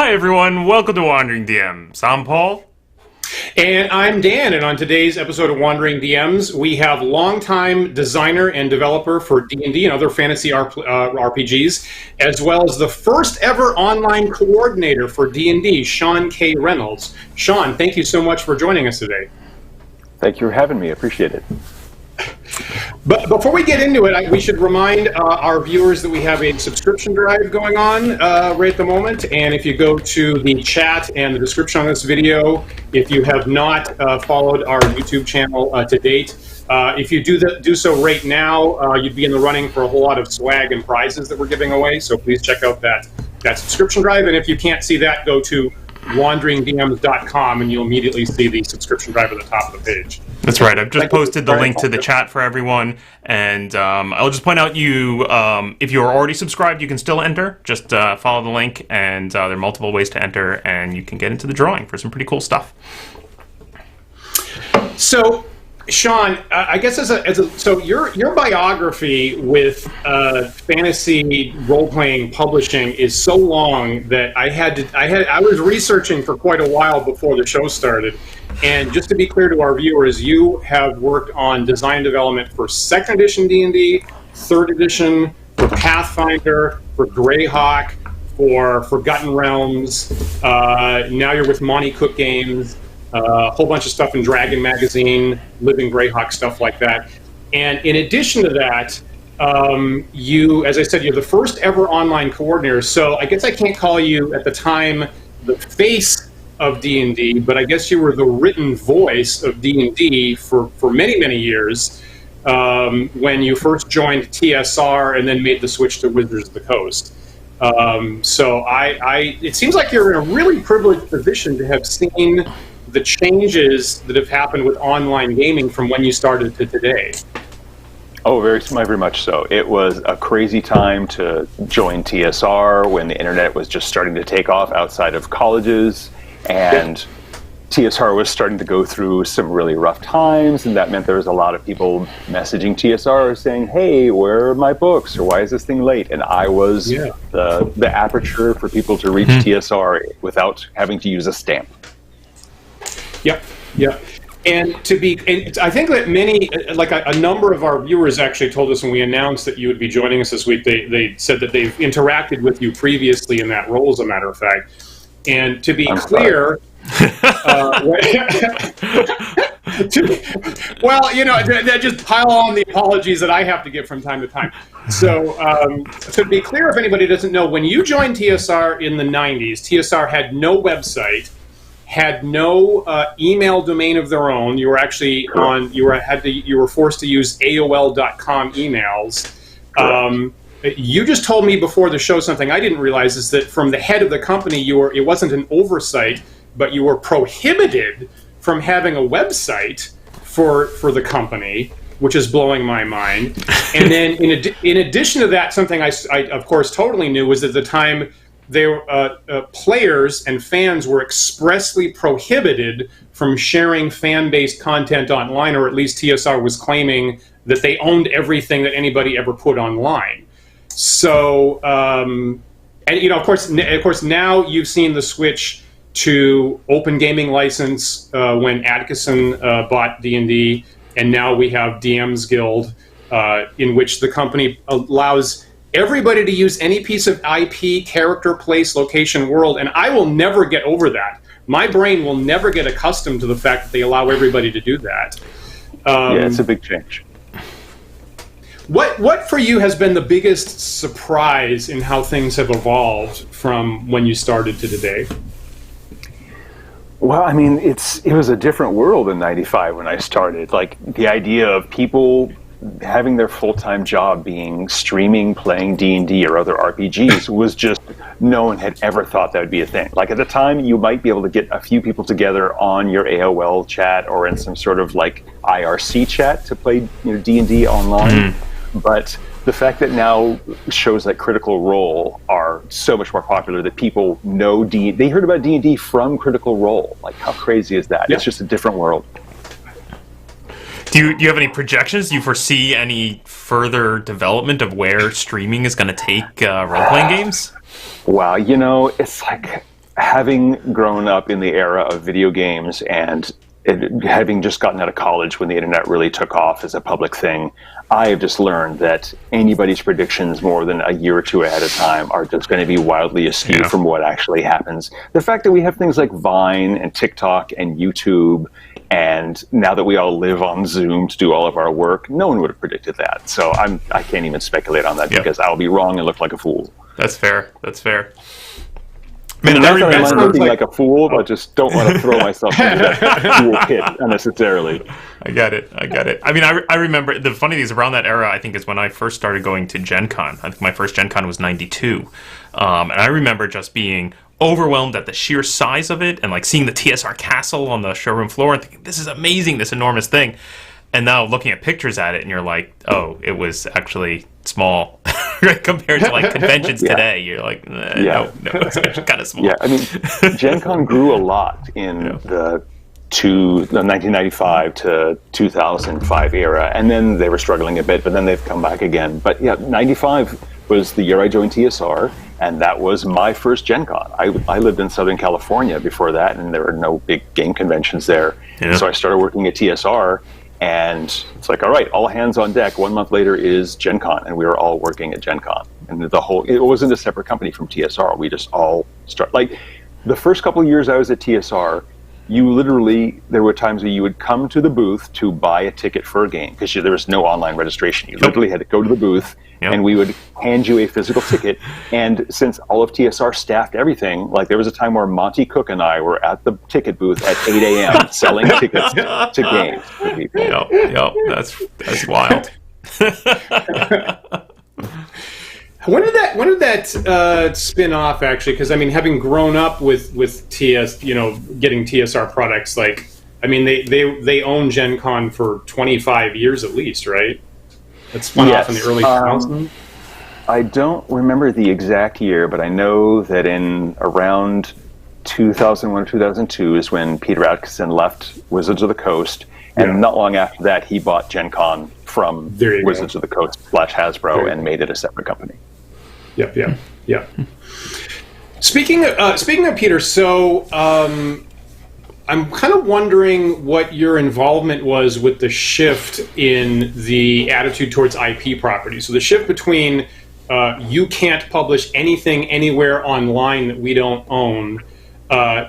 Hi everyone, welcome to Wandering DMs. I'm Paul. And I'm Dan, and on today's episode of Wandering DMs, we have longtime designer and developer for D&D and other fantasy RPGs, as well as the first ever online coordinator for D&D, Sean K. Reynolds. Sean, thank you so much for joining us today. Thank you for having me. I appreciate it. But before we get into it, we should remind our viewers that we have a subscription drive going on right at the moment. And if you go to the chat and the description on this video, if you have not followed our YouTube channel to date, if you do so right now, you'd be in the running for a whole lot of swag and prizes that we're giving away. So please check out that subscription drive. And if you can't see that, go to wanderingdms.com and you'll immediately see the subscription drive at the top of the page. That's right. I've just posted the link to the chat for everyone, and I'll just point out if you're already subscribed, you can still enter. Just follow the link, and there are multiple ways to enter, and you can get into the drawing for some pretty cool stuff. So, Sean, I guess so your biography with fantasy role-playing publishing is so long that I was researching for quite a while before the show started. And just to be clear to our viewers, you have worked on design development for 2nd edition D&D, 3rd edition, for Pathfinder, for Greyhawk, for Forgotten Realms. Now you're with Monte Cook Games. A whole bunch of stuff in Dragon Magazine, Living Greyhawk, stuff like that. And in addition to that, you, as I said, you're the first ever online coordinator. So I guess I can't call you at the time the face of D&D, but I guess you were the written voice of D&D for many, many years when you first joined TSR and then made the switch to Wizards of the Coast. So it seems like you're in a really privileged position to have seen the changes that have happened with online gaming from when you started to today. Oh, very much so. It was a crazy time to join TSR when the internet was just starting to take off outside of colleges, and TSR was starting to go through some really rough times, and that meant there was a lot of people messaging TSR saying, hey, where are my books, or why is this thing late? And I was the aperture for people to reach TSR without having to use a stamp. Yep. And I think that many, like a number of our viewers actually told us when we announced that you would be joining us this week, they said that they've interacted with you previously in that role, as a matter of fact. And to be clear, just pile on the apologies that I have to give from time to time. So to be clear, if anybody doesn't know, when you joined TSR in the 90s, TSR had no website, had no email domain of their own. You were actually you were forced to use AOL.com emails. You just told me before the show something I didn't realize, is that from the head of the company, it wasn't an oversight, but you were prohibited from having a website for the company, which is blowing my mind. And then in addition to that, something I of course totally knew was at the time players and fans were expressly prohibited from sharing fan-based content online, or at least TSR was claiming that they owned everything that anybody ever put online. So, of course, now you've seen the switch to open gaming license when Atkinson bought D&D, and now we have DM's Guild, in which the company allows everybody to use any piece of IP, character, place, location, world, and I will never get over that. My brain will never get accustomed to the fact that they allow everybody to do that. It's a big change. What for you has been the biggest surprise in how things have evolved from when you started to today? Well, I mean, it was a different world in '95 when I started. Like, the idea of people having their full-time job being streaming, playing D&D or other RPGs was just, no one had ever thought that would be a thing. Like, at the time, you might be able to get a few people together on your AOL chat or in some sort of like IRC chat to play D&D online. But the fact that now shows like Critical Role are so much more popular that people know they heard about D&D from Critical Role. Like, how crazy is that? Yeah. It's just a different world. Do you have any projections? Do you foresee any further development of where streaming is going to take role-playing games? Wow, it's like having grown up in the era of video games and having just gotten out of college when the internet really took off as a public thing, I have just learned that anybody's predictions more than a year or two ahead of time are just going to be wildly askew from what actually happens. The fact that we have things like Vine and TikTok and YouTube, and now that we all live on Zoom to do all of our work, no one would have predicted that. So I can't even speculate on that because I'll be wrong and look like a fool. That's fair. That's fair. Man, I remember looking like a fool, but just don't want to throw myself into that fool pit unnecessarily. I get it. I mean, I remember, the funny thing is, around that era, I think, is when I first started going to Gen Con. I think my first Gen Con was 92. And I remember just being overwhelmed at the sheer size of it and like seeing the TSR castle on the showroom floor and thinking, this is amazing, this enormous thing. And now looking at pictures at it and you're like, oh, it was actually small compared to like conventions today. You're like, no, it's actually kind of small. Yeah, I mean, Gen Con grew a lot in the 1995 to 2005 era, and then they were struggling a bit, but then they've come back again. But yeah, 95 was the year I joined TSR, and that was my first Gen Con. I lived in Southern California before that, and there were no big game conventions there. Yeah. So I started working at TSR, and it's like, all right, all hands on deck. 1 month later is Gen Con, and we were all working at Gen Con. And it wasn't a separate company from TSR. We just all like the first couple of years I was at TSR, there were times where you would come to the booth to buy a ticket for a game because there was no online registration. You literally had to go to the booth and we would hand you a physical ticket. And since all of TSR staffed everything, like there was a time where Monte Cook and I were at the ticket booth at 8 a.m. selling tickets to games for people. Yep, that's wild. When did that spin off actually? Because I mean, having grown up with TS, getting TSR products, like I mean, they own Gen Con for 25 years at least, right? It spun off in the early 2000s. I don't remember the exact year, but I know that in around 2001 or 2002 is when Peter Atkinson left Wizards of the Coast, and not long after that, he bought Gen Con from Wizards of the Coast / Hasbro and made it a separate company. Yeah. Speaking of Peter, so I'm kind of wondering what your involvement was with the shift in the attitude towards IP properties. So the shift between you can't publish anything anywhere online that we don't own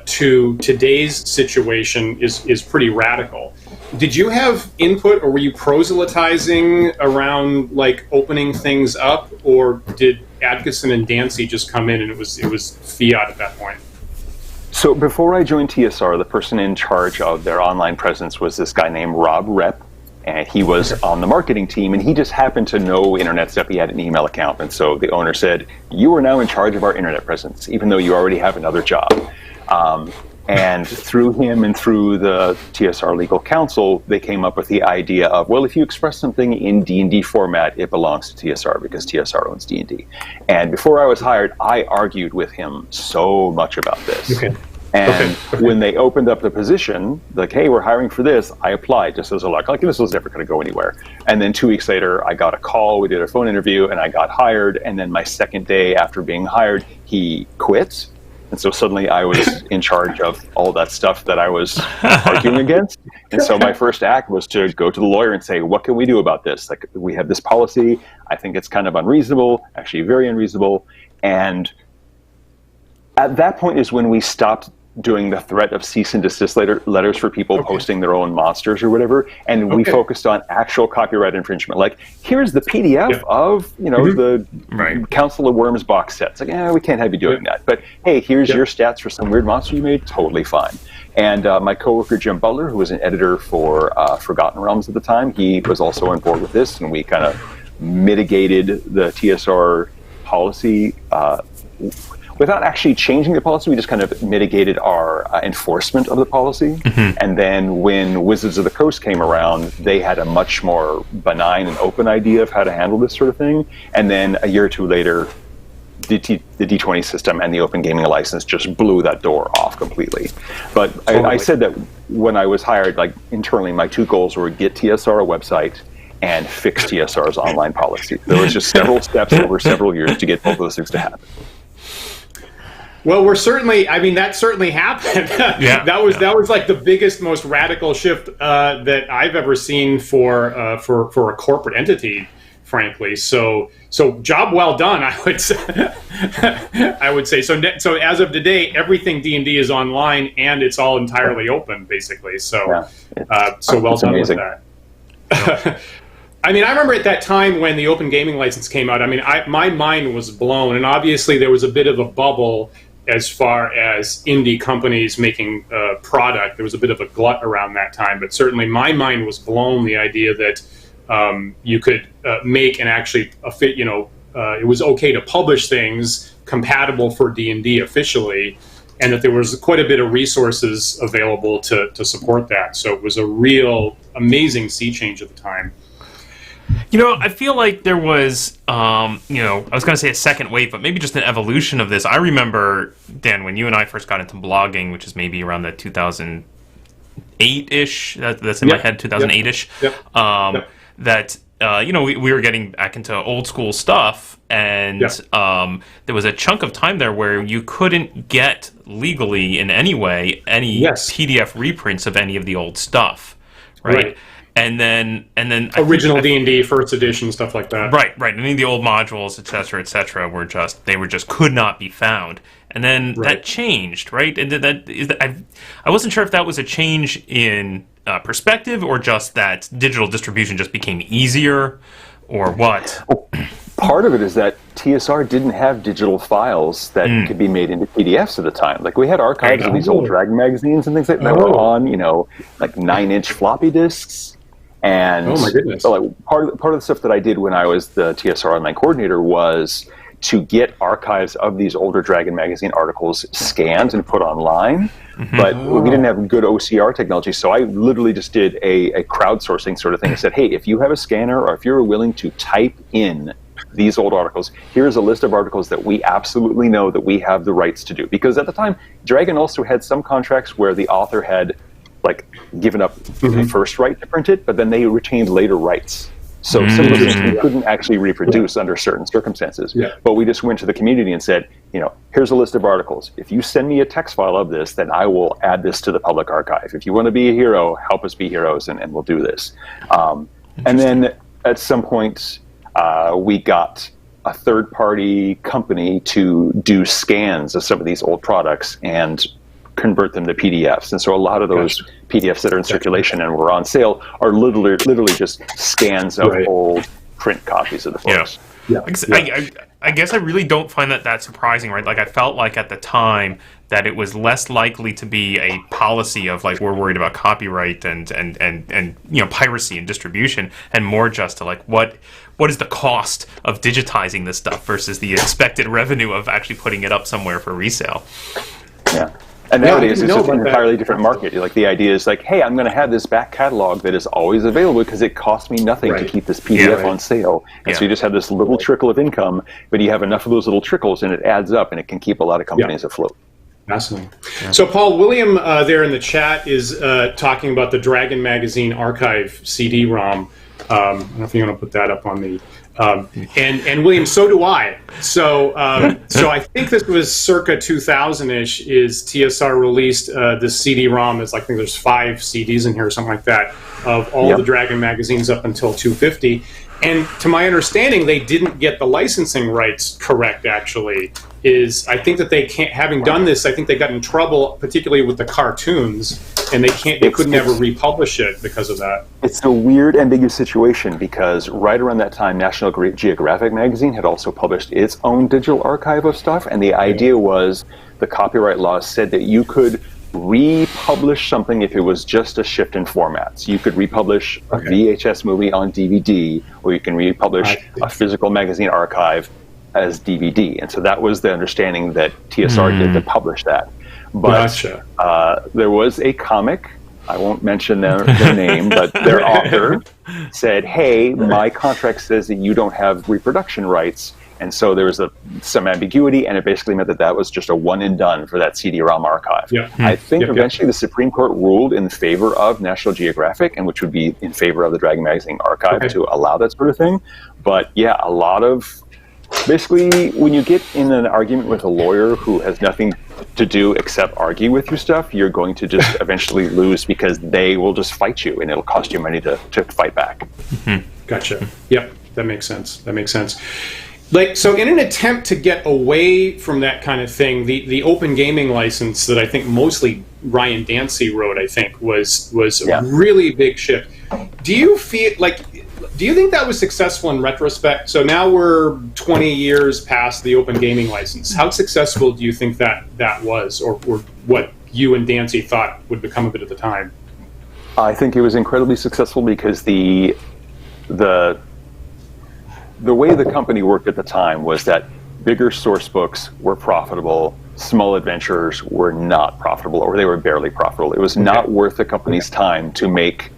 to today's situation is pretty radical. Did you have input, or were you proselytizing around like opening things up, or did Atkinson and Dancy just come in and it was fiat at that point? So before I joined TSR, the person in charge of their online presence was this guy named Rob Rep, and he was on the marketing team, and he just happened to know internet stuff. He had an email account, and so the owner said, "You are now in charge of our internet presence, even though you already have another job." And through him and through the TSR legal counsel, they came up with the idea of, well, if you express something in D&D format, it belongs to TSR because TSR owns D&D. And before I was hired, I argued with him so much about this. Okay. And when they opened up the position, like, hey, we're hiring for this, I applied just as a lark. Like, this was never going to go anywhere. And then 2 weeks later, I got a call, we did a phone interview, and I got hired. And then my second day after being hired, he quit. And so suddenly I was in charge of all that stuff that I was arguing against. And so my first act was to go to the lawyer and say, what can we do about this? Like, we have this policy. I think it's kind of unreasonable, actually very unreasonable. And at that point is when we stopped doing the threat of cease and desist letters for people posting their own monsters or whatever, and we focused on actual copyright infringement. Like, here's the PDF of the Council of Worms box sets. Like, we can't have you doing that. But hey, here's your stats for some weird monster you made. Totally fine. And my coworker Jim Butler, who was an editor for Forgotten Realms at the time, he was also on board with this, and we kind of mitigated the TSR policy. Without actually changing the policy, we just kind of mitigated our enforcement of the policy. And then when Wizards of the Coast came around, they had a much more benign and open idea of how to handle this sort of thing. And then a year or two later, the D20 system and the Open Gaming License just blew that door off completely. But I said that when I was hired, like internally, my 2 goals were get TSR a website and fix TSR's online policy. There was just several steps over several years to get both those things to happen. Well, we're certainly. I mean, that certainly happened. That was like the biggest, most radical shift that I've ever seen for a corporate entity, frankly. So job well done, I would say. I would say so. So as of today, everything D&D is online and it's all entirely open, basically. So so well done with that. I mean, I remember at that time when the Open Gaming License came out, I mean, my mind was blown. And obviously there was a bit of a bubble as far as indie companies making product. There was a bit of a glut around that time. But certainly my mind was blown, the idea that you could make and actually, it was okay to publish things compatible for D&D officially, and that there was quite a bit of resources available to support that. So it was a real amazing sea change at the time. I feel like there was, I was going to say a second wave, but maybe just an evolution of this. I remember, Dan, when you and I first got into blogging, which is maybe around the 2008-ish, that's in my head, 2008-ish, that, we were getting back into old school stuff, and there was a chunk of time there where you couldn't get legally in any way any PDF reprints of any of the old stuff, right? And then original D&D first edition stuff like that. Right. Any of the old modules, et cetera, were just could not be found. And then that changed, right? And I wasn't sure if that was a change in perspective or just that digital distribution just became easier or what. Well, part of it is that TSR didn't have digital files that could be made into PDFs at the time. Like we had archives of these old Dragon magazines and things like that were on, like 9-inch floppy disks. And oh my goodness! So like part of the stuff that I did when I was the TSR online coordinator was to get archives of these older Dragon magazine articles scanned and put online. But we didn't have good OCR technology, so I literally just did a crowdsourcing sort of thing. I said, hey, if you have a scanner or if you're willing to type in these old articles, here's a list of articles that we absolutely know that we have the rights to do. Because at the time, Dragon also had some contracts where the author had given up the first right to print it, but then they retained later rights. So some of things we couldn't actually reproduce under certain circumstances. But we just went to the community and said, here's a list of articles. If you send me a text file of this, then I will add this to the public archive. If you want to be a hero, help us be heroes, and we'll do this. And then at some point, we got a third-party company to do scans of some of these old products and convert them to PDFs. And so a lot of those PDFs that are in circulation and were on sale are literally just scans of old print copies of the books. I guess I really don't find that surprising, right? Like I felt like at the time that it was less likely to be a policy of like we're worried about copyright and piracy and distribution, and more just to like what is the cost of digitizing this stuff versus the expected revenue of actually putting it up somewhere for resale. Yeah. And nowadays, it's just an entirely different market. Like the idea is like, hey, I'm going to have this back catalog that is always available because it costs me nothing to keep this PDF on sale. And so you just have this little trickle of income, but you have enough of those little trickles and it adds up and it can keep a lot of companies afloat. Fascinating. So, Paul, William there in the chat is talking about the Dragon Magazine Archive CD-ROM. I don't know if you want to put that up on the... and William, so do I. So so I think this was circa 2000-ish is TSR released this CD-ROM. I think there's 5 CDs in here or something like that of all the Dragon magazines up until 250. And to my understanding, they didn't get the licensing rights correct, actually. I think that they can't, having done this, I think they got in trouble, particularly with the cartoons, and they couldn't ever republish it because of that. It's a weird, ambiguous situation because right around that time, National Geographic magazine had also published its own digital archive of stuff, and the idea was the copyright laws said that you could republish something if it was just a shift in formats. You could republish a VHS movie on DVD, or you can republish a physical magazine archive as DVD. And so that was the understanding that TSR did to publish that. But there was a comic, I won't mention their name, but their author said, hey, my contract says that you don't have reproduction rights. And so there was some ambiguity, and it basically meant that was just a one and done for that CD-ROM archive. I think eventually the Supreme Court ruled in favor of National Geographic, and which would be in favor of the Dragon Magazine archive to allow that sort of thing. But yeah, a lot of Basically, when you get in an argument with a lawyer who has nothing to do except argue with your stuff, you're going to just eventually lose because they will just fight you, and it'll cost you money to fight back. Gotcha. Yep, that makes sense. Like, so in an attempt to get away from that kind of thing, the open gaming license that I think mostly Ryan Dancy wrote, I think, was a really big shift. Do you think that was successful in retrospect? So now we're 20 years past the open gaming license. How successful do you think that was, or what you and Dancy thought would become of it at the time? I think it was incredibly successful because the way the company worked at the time was that bigger source books were profitable, small adventures were not profitable, or they were barely profitable. It was not worth the company's time to make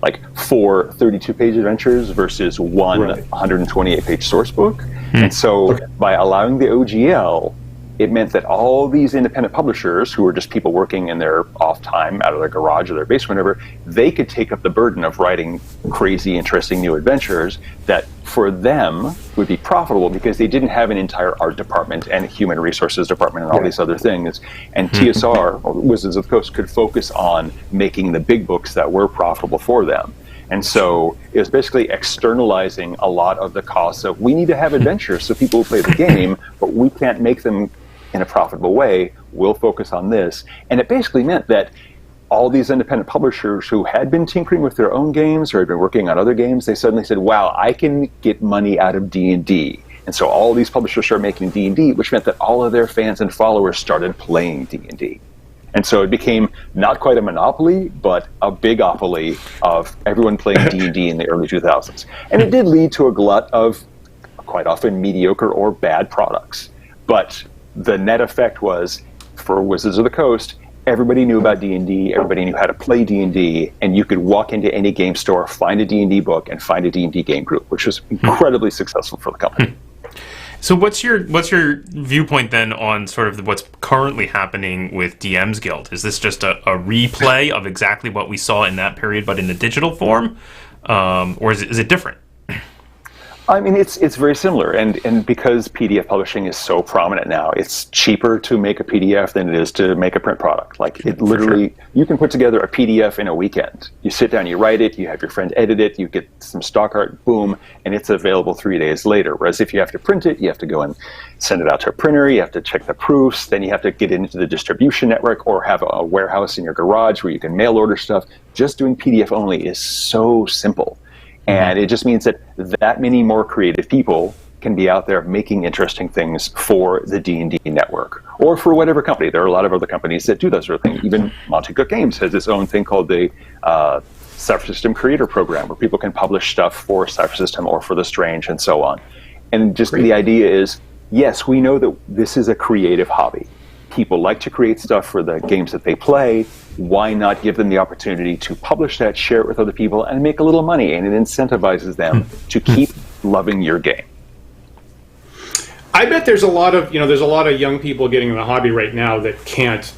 like 4 32-page adventures versus one 128-page source book. And so by allowing the OGL, it meant that all these independent publishers, who were just people working in their off time out of their garage or their basement, whatever, they could take up the burden of writing crazy, interesting new adventures that for them would be profitable because they didn't have an entire art department and human resources department and all these other things. And TSR, or Wizards of the Coast, could focus on making the big books that were profitable for them. And so it was basically externalizing a lot of the costs of, we need to have adventures so people will play the game, but we can't make them in a profitable way. We'll focus on this. And it basically meant that all these independent publishers who had been tinkering with their own games or had been working on other games, they suddenly said, wow, I can get money out of D&D. And so all these publishers started making D&D, which meant that all of their fans and followers started playing D&D. And so it became not quite a monopoly, but a bigopoly of everyone playing D&D in the early 2000s. And it did lead to a glut of quite often mediocre or bad products. But the net effect was, for Wizards of the Coast, everybody knew about D&D, everybody knew how to play D&D, and you could walk into any game store, find a D&D book, and find a D&D game group, which was incredibly successful for the company. So what's your viewpoint then on sort of what's currently happening with DM's Guild? Is this just a replay of exactly what we saw in that period, but in the digital form, or is it different? I mean, it's very similar, and because PDF publishing is so prominent now, it's cheaper to make a PDF than it is to make a print product. Like, it literally, you can put together a PDF in a weekend. You sit down, you write it, you have your friend edit it, you get some stock art, boom, and it's available 3 days later. Whereas if you have to print it, you have to go and send it out to a printer, you have to check the proofs, then you have to get it into the distribution network or have a warehouse in your garage where you can mail order stuff. Just doing PDF only is so simple. And it just means that many more creative people can be out there making interesting things for the D&D network or for whatever company. There are a lot of other companies that do that sort of thing. Even Monte Games has its own thing called the Cypher System Creator Program, where people can publish stuff for Cypher System or for The Strange and so on. And just the idea is, yes, we know that this is a creative hobby. People like to create stuff for the games that they play. Why not give them the opportunity to publish that, share it with other people, and make a little money? And it incentivizes them to keep loving your game. I bet there's a lot of young people getting in the hobby right now that can't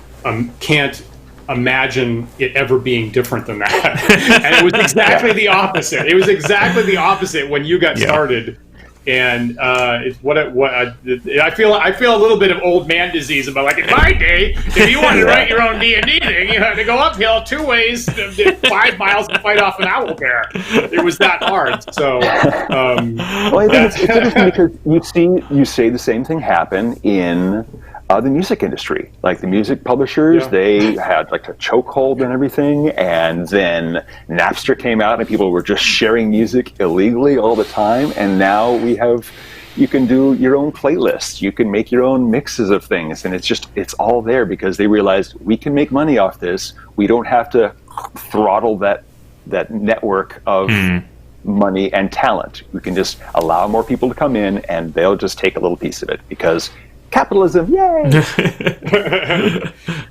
imagine it ever being different than that. And it was exactly the opposite. It was exactly the opposite when you got started. And it's I feel a little bit of old man disease about, like, in my day, if you wanted to write your own D&D thing, you had to go uphill 2 ways, 5 miles to fight off an owl bear. It was that hard. So, well, I think it's interesting because you see the same thing happen in the music industry. Like, the music publishers, they had like a chokehold and everything, and then Napster came out and people were just sharing music illegally all the time, and now you can do your own playlists, you can make your own mixes of things, and it's all there because they realized we can make money off this. We don't have to throttle that network of money and talent. We can just allow more people to come in and they'll just take a little piece of it because capitalism, yay!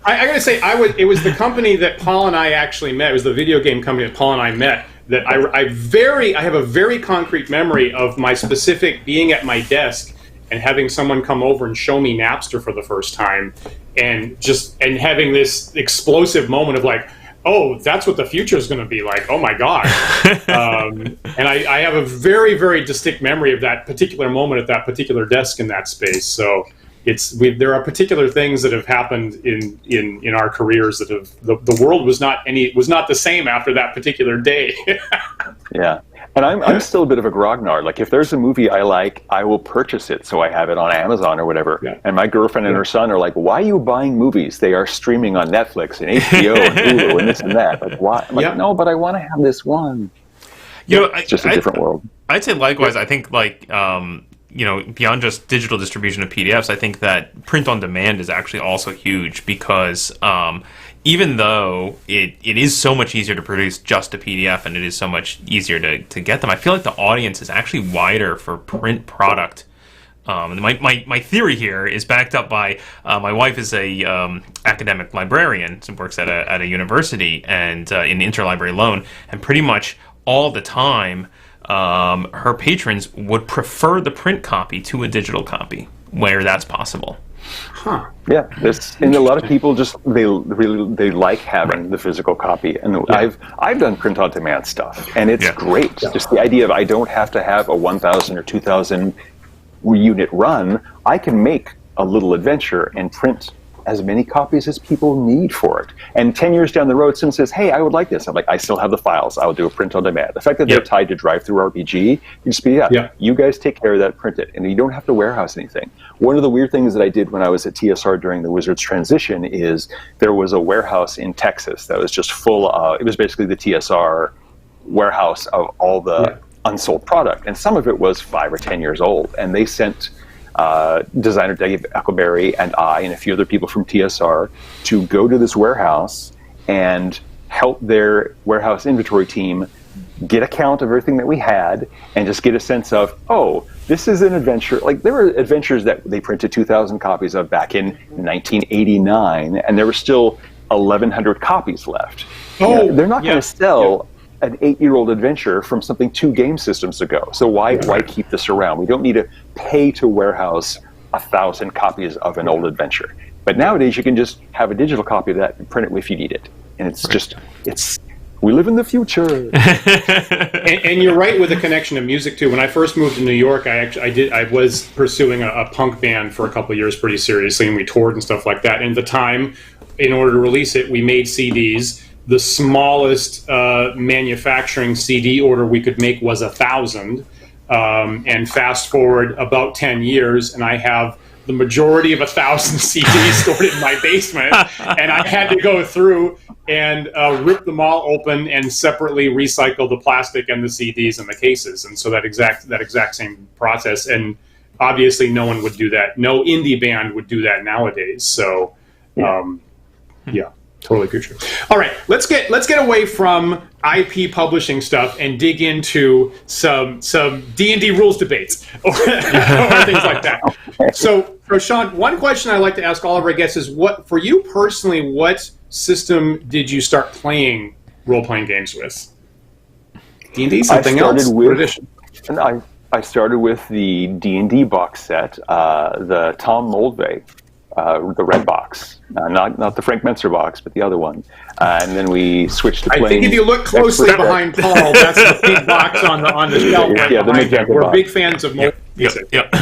I gotta say, it was the company that Paul and I actually met. It was the video game company that Paul and I met. That I have a very concrete memory of my specific being at my desk and having someone come over and show me Napster for the first time, and having this explosive moment of like, oh, that's what the future is going to be like. Oh my God. And I have a very, very distinct memory of that particular moment at that particular desk in that space. So there are particular things that have happened in our careers that have, the world was not the same after that particular day. Yeah. And I'm still a bit of a grognard. Like, if there's a movie I like, I will purchase it so I have it on Amazon or whatever. Yeah. And my girlfriend and her son are like, why are you buying movies? They are streaming on Netflix and HBO and Hulu and this and that. Like, why? I'm like, no, but I want to have this one. It's just a different world. I'd say likewise. I think, like, beyond just digital distribution of PDFs, I think that print on demand is actually also huge because even though it is so much easier to produce just a PDF and it is so much easier to get them, I feel like the audience is actually wider for print product. My theory here is backed up by my wife is a academic librarian and works at a university and in interlibrary loan, and pretty much all the time her patrons would prefer the print copy to a digital copy where that's possible. Huh. Yeah, and a lot of people just they like having the physical copy, and I've done print on demand stuff, and it's great. Just the idea of I don't have to have a 1,000 or 2,000 unit run. I can make a little adventure and print as many copies as people need for it. And 10 years down the road, someone says, hey, I would like this. I'm like, I still have the files. I'll do a print on demand. The fact that they're tied to drive-through RPG, you just be, you guys take care of that, print it. And you don't have to warehouse anything. One of the weird things that I did when I was at TSR during the Wizards transition is there was a warehouse in Texas that was just full of, it was basically the TSR warehouse of all the unsold product. And some of it was 5 or 10 years old. And they sent designer Dave Eckleberry and I and a few other people from TSR to go to this warehouse and help their warehouse inventory team get a count of everything that we had and just get a sense of, oh, this is an adventure. Like, there were adventures that they printed 2,000 copies of back in 1989, and there were still 1,100 copies left. Oh, they're not going to sell an 8-year-old adventure from something 2 game systems ago. So why keep this around? We don't need to pay to warehouse 1,000 copies of an old adventure. But nowadays you can just have a digital copy of that and print it if you need it. And it's we live in the future. and you're right with the connection to music too. When I first moved to New York, I was pursuing a punk band for a couple of years pretty seriously, and we toured and stuff like that. And at the time, in order to release it, we made CDs. The smallest manufacturing CD order we could make was 1,000. And fast forward about 10 years, and I have the majority of 1,000 CDs stored in my basement. And I had to go through and rip them all open and separately recycle the plastic and the CDs and the cases. And so that exact same process. And obviously no one would do that. No indie band would do that nowadays. So, totally true. All right, let's get away from IP publishing stuff and dig into some D&D rules debates or things like that. So, Sean, one question I like to ask all of our guests is, what for you personally, what system did you start playing role-playing games with? D&D, something else? I started with the D&D box set, the Tom Moldvay. The red box, not the Frank Menser box, but the other one. And then we switched to playing. I think if you look closely behind Paul, that's the pink box on the shelf right behind him. We're big fans of music. Yep.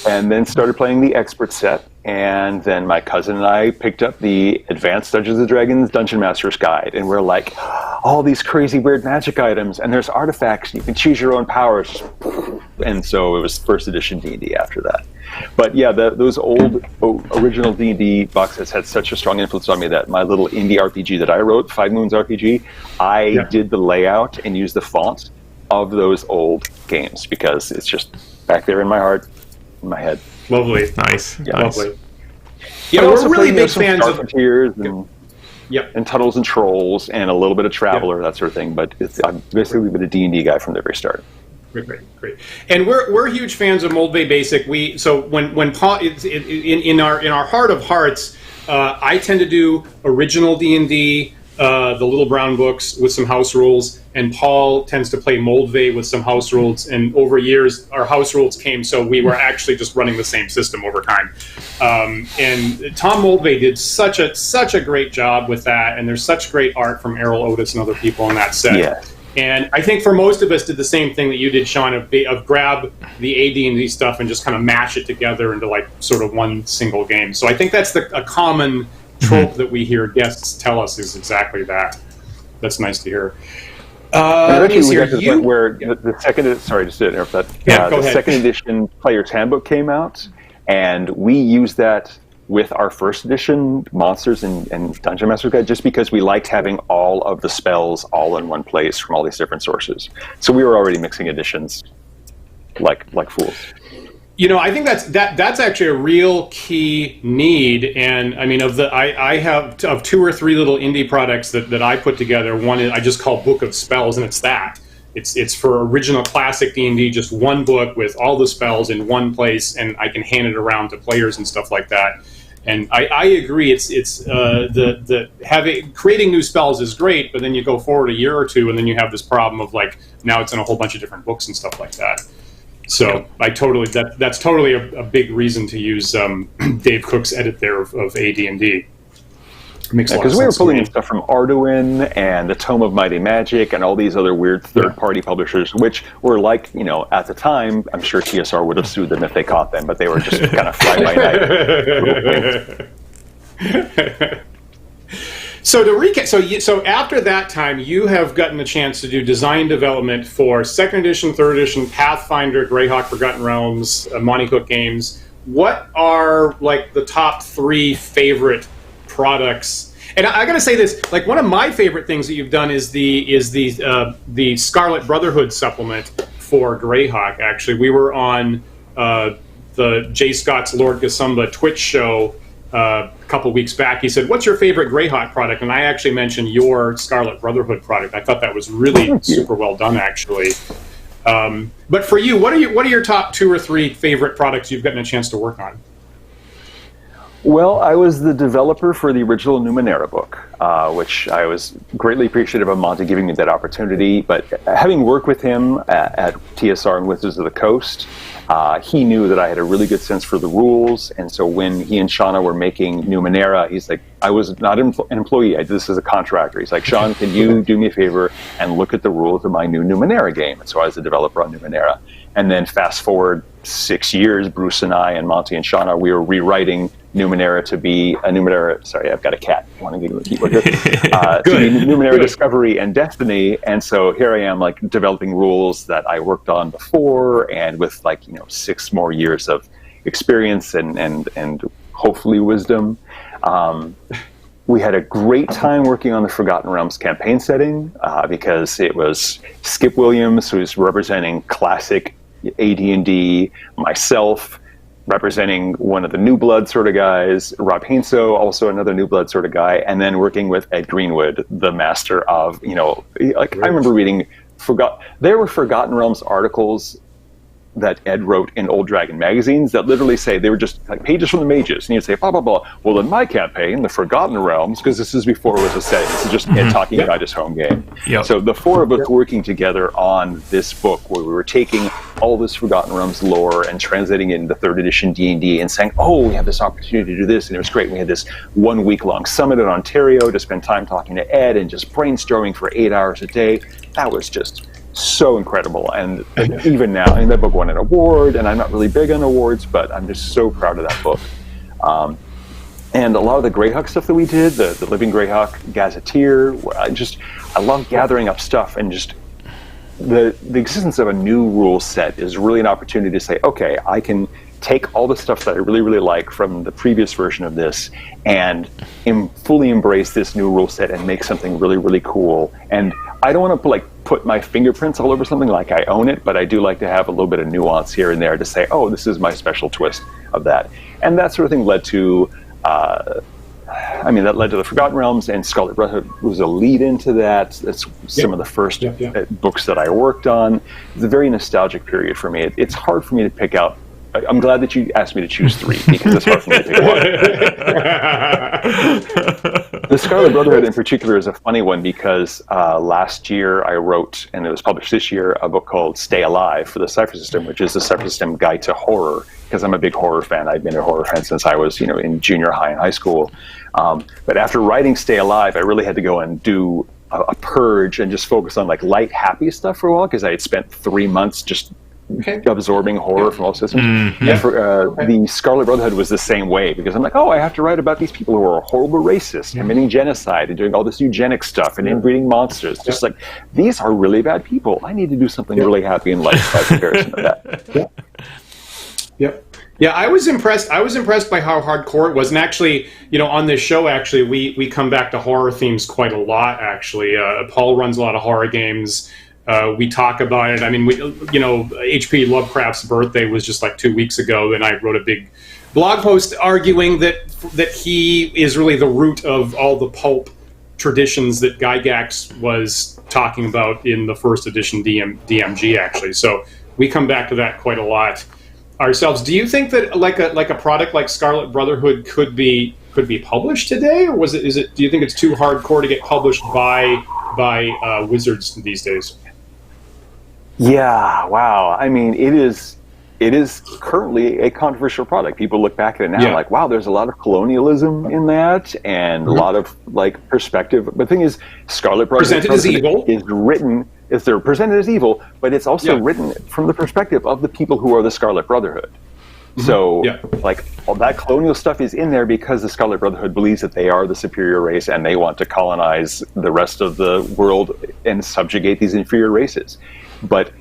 And then started playing the expert set. And then my cousin and I picked up the Advanced Dungeons & Dragons Dungeon Master's Guide. And we're like, all these crazy weird magic items, and there's artifacts, and you can choose your own powers. And so it was first edition D&D after that. But yeah, those old original D&D box sets had such a strong influence on me that my little indie RPG that I wrote, Five Moons RPG, I did the layout and used the font of those old games because it's just back there in my heart, in my head. Lovely. Nice. Yeah. Lovely. Yeah, we're really big fans of Frontiers and Tunnels and Trolls and a little bit of Traveler, that sort of thing. But I've basically been a D&D guy from the very start. Great. And we're huge fans of Moldvay Basic. When Paul in our heart of hearts, I tend to do original D&D, the Little Brown books with some house rules, and Paul tends to play Moldvay with some house rules. And over years, our house rules came, so we were actually just running the same system over time. And Tom Moldvay did such a great job with that, and there's such great art from Errol Otis and other people in that set. Yeah. And I think for most of us did the same thing that you did, Sean, of grab the AD&D stuff and just kind of mash it together into like sort of one single game. So I think that's a common trope that we hear guests tell us is exactly that. That's nice to hear. Actually, we got to the point where the second, sorry, just to interrupt that. Yeah, go the ahead. second edition Player's Handbook came out, and we used that with our first edition Monsters and Dungeon Master's Guide, just because we liked having all of the spells all in one place from all these different sources. So we were already mixing editions like fools. You know, I think that's actually a real key need. And I mean, I have of 2 or 3 little indie products that I put together. One is I just call Book of Spells, and it's that. It's for original classic D&D, just one book with all the spells in one place, and I can hand it around to players and stuff like that. And I agree. It's creating new spells is great, but then you go forward a year or two, and then you have this problem of like now it's in a whole bunch of different books and stuff like that. So I totally that's totally a big reason to use Dave Cook's edit there of AD&D. Because we were pulling in stuff from Arduin and the Tome of Mighty Magic and all these other weird third-party publishers, which were like, you know, at the time, I'm sure TSR would have sued them if they caught them, but they were just kind of fly-by-night. So to recap, so after that time, you have gotten a chance to do design development for 2nd edition, 3rd edition, Pathfinder, Greyhawk, Forgotten Realms, Monte Cook games. What are like the top 3 favorite products? And I gotta say this, like one of my favorite things that you've done is the Scarlet Brotherhood supplement for Greyhawk. Actually, we were on the J. Scott's Lord Gasumba Twitch show a couple weeks back. He said, "What's your favorite Greyhawk product?" And I actually mentioned your Scarlet Brotherhood product. I thought that was really super well done, actually. But for you, what are your top 2 or 3 favorite products you've gotten a chance to work on? Well, I was the developer for the original Numenera book, which I was greatly appreciative of Monte giving me that opportunity. But having worked with him at TSR and Wizards of the Coast, he knew that I had a really good sense for the rules. And so when he and Shauna were making Numenera, he's like, I was not an employee. I did this as a contractor. He's like, Sean, can you do me a favor and look at the rules of my new Numenera game? And so I was the developer on Numenera. And then fast forward 6 years, Bruce and I and Monte and Shauna, we were rewriting Numenera to be a Numenera. Sorry, I've got a cat. I want to give you a keyboard here. To be Numenera Discovery and Destiny. And so here I am, like developing rules that I worked on before, and with 6 more years of experience and hopefully wisdom. We had a great time working on the Forgotten Realms campaign setting because it was Skip Williams, who's representing classic AD&D, myself representing one of the New Blood sort of guys, Rob Hainso, also another New Blood sort of guy, and then working with Ed Greenwood, the master of, I remember reading, there were Forgotten Realms articles that Ed wrote in Old Dragon magazines that literally say, they were just like pages from the mages, and he'd say, blah, blah, blah. Well, in my campaign, the Forgotten Realms, because this is before it was a setting, this is just Ed talking about his home game. So the 4 of us working together on this book, where we were taking all this Forgotten Realms lore and translating it into 3rd edition D&D and saying, oh, we have this opportunity to do this, and it was great. We had this 1 week-long summit in Ontario to spend time talking to Ed and just brainstorming for 8 hours a day. That was just so incredible. And even now, I mean, that book won an award, and I'm not really big on awards, but I'm just so proud of that book. And a lot of the Greyhawk stuff that we did, the Living Greyhawk Gazetteer, I love gathering up stuff, and just the existence of a new rule set is really an opportunity to say, okay, I can take all the stuff that I really, really like from the previous version of this and fully embrace this new rule set and make something really, really cool. And I don't want to put my fingerprints all over something like I own it, but I do like to have a little bit of nuance here and there to say, oh, this is my special twist of that. And that sort of thing led to, that led to the Forgotten Realms, and Scarlet Brotherhood was a lead into that. That's some of the first books that I worked on. It's a very nostalgic period for me. It's hard for me to pick out I'm glad that you asked me to choose 3 because it's hard for me to pick one. The Scarlet Brotherhood in particular is a funny one because last year I wrote, and it was published this year, a book called Stay Alive for the Cypher System, which is the Cypher System guide to horror, because I'm a big horror fan. I've been a horror fan since I was, in junior high and high school. But after writing Stay Alive, I really had to go and do a purge and just focus on like light, happy stuff for a while, because I had spent 3 months just absorbing horror from all systems. And for, the Scarlet Brotherhood was the same way, because I'm like, I have to write about these people who are horrible racists, committing genocide and doing all this eugenic stuff and inbreeding monsters. Just like, these are really bad people. I need to do something really happy and light by comparison to that. Yeah, I was impressed. I was impressed by how hardcore it was, and actually, on this show, actually, we come back to horror themes quite a lot. Actually, Paul runs a lot of horror games. We talk about it. I mean, H.P. Lovecraft's birthday was just like 2 weeks ago, and I wrote a big blog post arguing that he is really the root of all the pulp traditions that Gygax was talking about in the first edition DMG. Actually, so we come back to that quite a lot ourselves. Do you think that like a product like Scarlet Brotherhood could be published today, or do you think it's too hardcore to get published by Wizards these days? Yeah, wow. I mean, it is currently a controversial product. People look back at it now like, wow, there's a lot of colonialism in that and a lot of like perspective. But the thing is, Scarlet Brotherhood presented as evil they're presented as evil, but it's also written from the perspective of the people who are the Scarlet Brotherhood. So, like, all that colonial stuff is in there because the Scarlet Brotherhood believes that they are the superior race and they want to colonize the rest of the world and subjugate these inferior races. But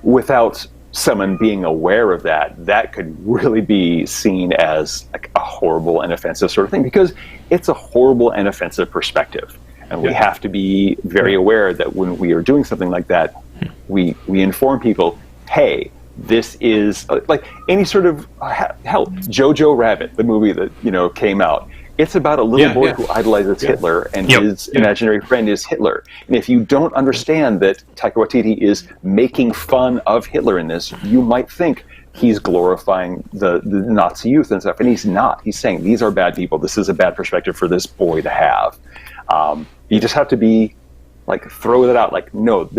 without someone being aware of that could really be seen as like a horrible and offensive sort of thing, because it's a horrible and offensive perspective. And we have to be very aware that when we are doing something like that, we inform people, hey, this is like any sort of Jojo Rabbit, the movie that came out. It's about a little boy who idolizes Hitler, and his imaginary friend is Hitler. And if you don't understand that Taika Waititi is making fun of Hitler in this, you might think he's glorifying the Nazi youth and stuff, and he's not. He's saying these are bad people. This is a bad perspective for this boy to have. You just have to be like, throw that out. Like, no,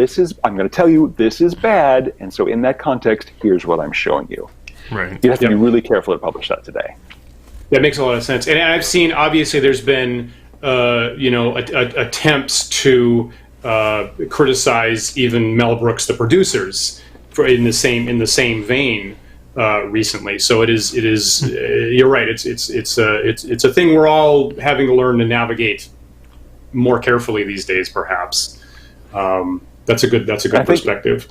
I'm going to tell you this is bad, and so in that context, here's what I'm showing you. Right. You have to be really careful to publish that today. That makes a lot of sense. And I've seen, obviously, there's been, attempts to criticize even Mel Brooks, the producers, in the same vein recently. So it is. You're right. It's a thing we're all having to learn to navigate more carefully these days, perhaps. That's a good perspective.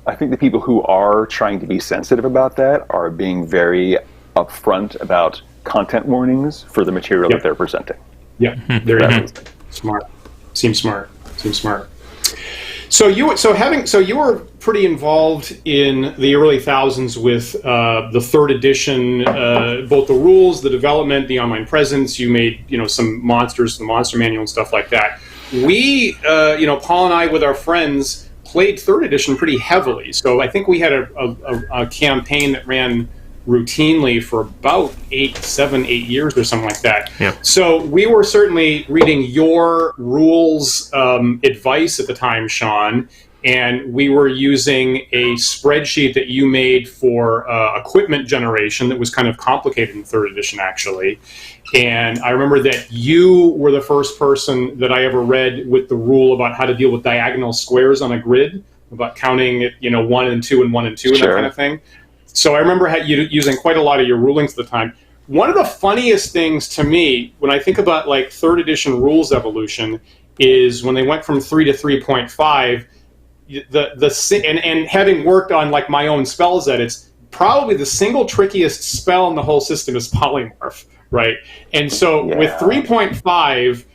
I think the people who are trying to be sensitive about that are being very upfront about content warnings for the material that they're presenting. Yeah, there you go. Smart. Seems smart. So you were pretty involved in the early thousands with the third edition, both the rules, the development, the online presence. You made some monsters, the monster manual and stuff like that. We, Paul and I, with our friends, played third edition pretty heavily. So I think we had a campaign that ran routinely for about 8 years or something like that. Yeah. So we were certainly reading your rules advice at the time, Sean, and we were using a spreadsheet that you made for equipment generation that was kind of complicated in third edition, actually. And I remember that you were the first person that I ever read with the rule about how to deal with diagonal squares on a grid, about counting it, 1 and 2 and 1 and 2 and that kind of thing. So I remember you using quite a lot of your rulings at the time. One of the funniest things to me when I think about like third edition rules evolution is when they went from 3 to 3.5. And having worked on like my own spells edits, probably the single trickiest spell in the whole system is polymorph, right? And so with 3.5,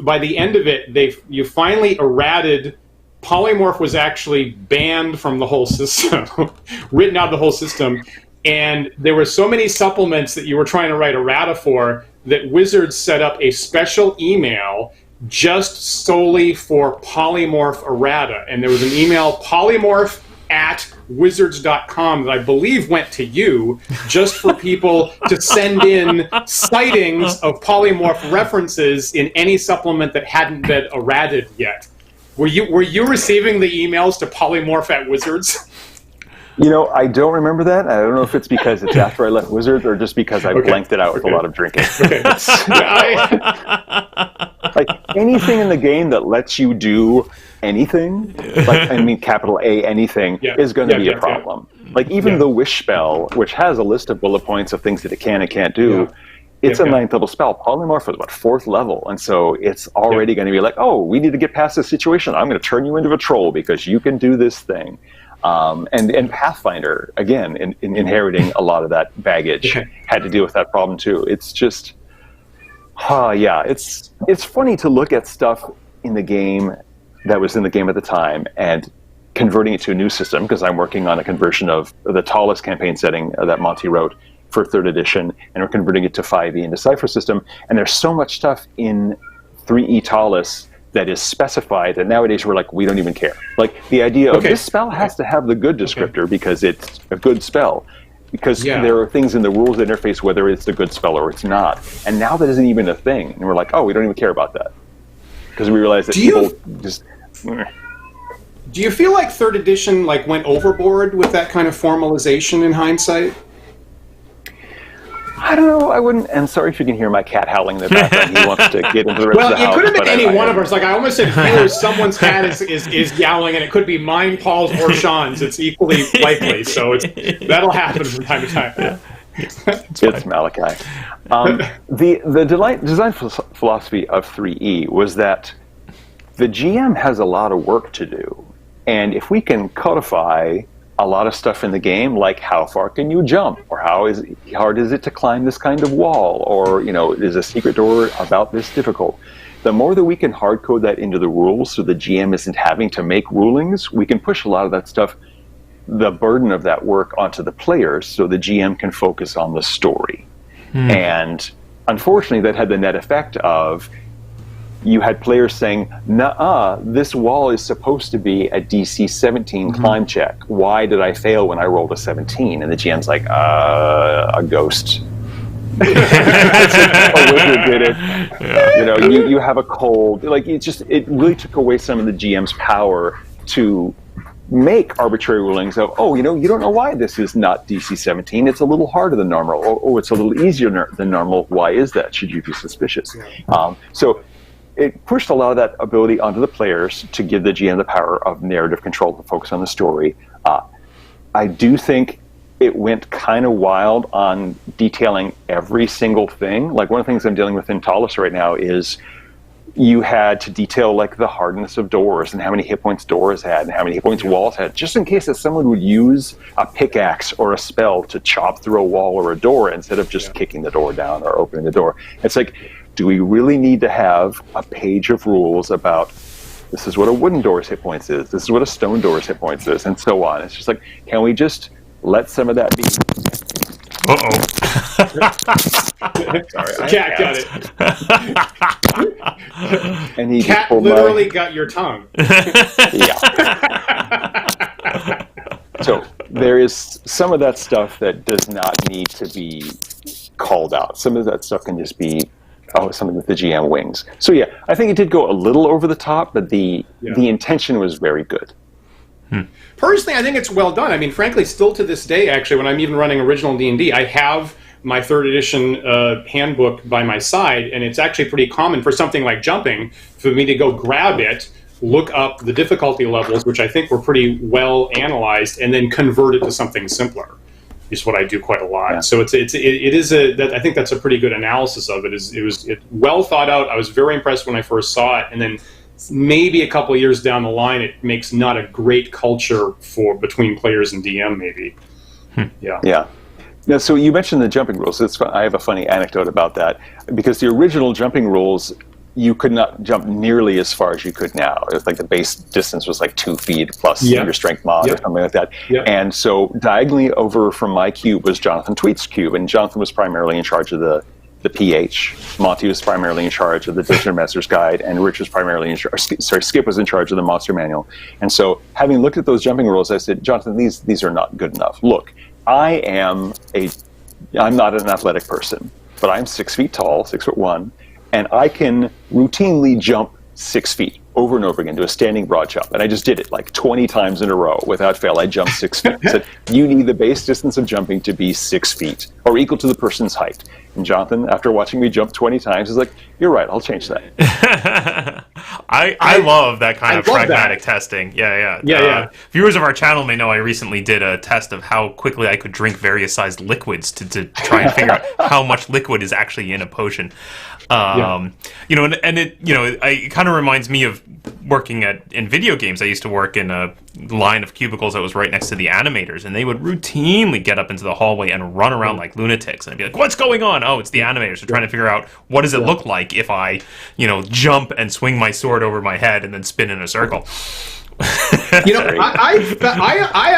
by the end of it, you finally errated. Polymorph was actually banned from the whole system, written out of the whole system, and there were so many supplements that you were trying to write errata for that Wizards set up a special email just solely for polymorph errata. And there was an email, polymorph wizards.com that I believe went to you just for people to send in sightings of polymorph references in any supplement that hadn't been errated yet. Were you receiving the emails to polymorph@wizards? I don't remember that. I don't know if it's because it's after I left Wizards or just because I blanked it out with a lot of drinking. Like anything in the game that lets you do anything, capital A anything, is going to be a problem. Like even the Wish spell, which has a list of bullet points of things that it can and can't do, it's a 9th level spell. Polymorph is 4th level, and so it's already going to be like, oh, we need to get past this situation. I'm going to turn you into a troll because you can do this thing. And Pathfinder, again, in inheriting a lot of that baggage, had to deal with that problem too. It's just, it's funny to look at stuff in the game that was in the game at the time and converting it to a new system, because I'm working on a conversion of the tallest campaign setting that Monte wrote for 3rd edition, and we're converting it to 5e into Cypher system. And there's so much stuff in 3e Tallis that is specified that nowadays we're like, we don't even care. Like the idea of this spell has to have the good descriptor because it's a good spell. Because there are things in the rules interface whether it's a good spell or it's not. And now that isn't even a thing. And we're like, oh, we don't even care about that. Because we realize that people just... Do you feel like 3rd edition went overboard with that kind of formalization in hindsight? I don't know. I wouldn't. I'm sorry if you can hear my cat howling in the background. He wants to get into the rest of the house. Well, it could have been any one of us. Like I almost said, here someone's cat is yowling, and it could be mine, Paul's, or Sean's. It's equally likely. So that'll happen from time to time. It's Malachi. The design philosophy of 3E was that the GM has a lot of work to do, and if we can codify a lot of stuff in the game, like how far can you jump, or how hard is it to climb this kind of wall, or is a secret door about this difficult. The more that we can hard code that into the rules so the GM isn't having to make rulings, we can push a lot of that stuff, the burden of that work, onto the players so the GM can focus on the story. And unfortunately that had the net effect of you had players saying, "Nuh-uh, this wall is supposed to be a DC 17 climb check. Why did I fail when I rolled a 17?" And the GM's like, a ghost. A wizard did it. You have a cold. Like it really took away some of the GM's power to make arbitrary rulings of, you don't know why this is not DC 17. It's a little harder than normal, or it's a little easier than normal. Why is that? Should you be suspicious? So it pushed a lot of that ability onto the players to give the GM the power of narrative control to focus on the story. I do think it went kind of wild on detailing every single thing. Like one of the things I'm dealing with in Tallis right now is you had to detail the hardness of doors and how many hit points doors had and how many hit points walls had, just in case that someone would use a pickaxe or a spell to chop through a wall or a door instead of just kicking the door down or opening the door. It's like, do we really need to have a page of rules about this is what a wooden door's hit points is, this is what a stone door's hit points is, and so on? It's just like, can we just let some of that be? Sorry, Cat got it. And he Cat literally got your tongue. So there is some of that stuff that does not need to be called out. Some of that stuff can just be something that the GM wings. So I think it did go a little over the top, but the intention was very good. Personally, I think it's well done. I mean, frankly, still to this day, actually, when I'm even running original D&D, I have my 3rd edition handbook by my side, and it's actually pretty common for something like jumping for me to go grab it, look up the difficulty levels, which I think were pretty well analyzed, and then convert it to something simpler. Is what I do quite a lot. Yeah. So it is I think that's a pretty good analysis of it. It was well thought out. I was very impressed when I first saw it, and then maybe a couple of years down the line, it makes not a great culture between players and DM. Maybe. Yeah. Now, so you mentioned the jumping rules. I have a funny anecdote about that, because the original jumping rules, you could not jump nearly as far as you could now. It was like the base distance was 2 feet plus your strength mod or something like that. Yep. And so diagonally over from my cube was Jonathan Tweet's cube, and Jonathan was primarily in charge of the the PH. Monte was primarily in charge of the Dungeon Master's Guide, and Rich was primarily in charge. Skip was in charge of the Monster Manual. And so, having looked at those jumping rules, I said, Jonathan, these are not good enough. Look, I'm not an athletic person, but I'm 6 feet tall, 6'1", and I can routinely jump 6 feet over and over again to a standing broad jump. And I just did it like 20 times in a row without fail. I jumped 6 feet. I said, you need the base distance of jumping to be 6 feet or equal to the person's height. And Jonathan, after watching me jump 20 times, is like, you're right, I'll change that. I love that kind of pragmatic testing. Yeah. Viewers of our channel may know I recently did a test of how quickly I could drink various sized liquids to try and figure out how much liquid is actually in a potion. You know, and it kind of reminds me of working in video games. I used to work in a line of cubicles that was right next to the animators, and they would routinely get up into the hallway and run around like lunatics. And I'd be like, "What's going on?" Oh, it's the animators. They're trying to figure out what does it look like if I, jump and swing my sword over my head and then spin in a circle. I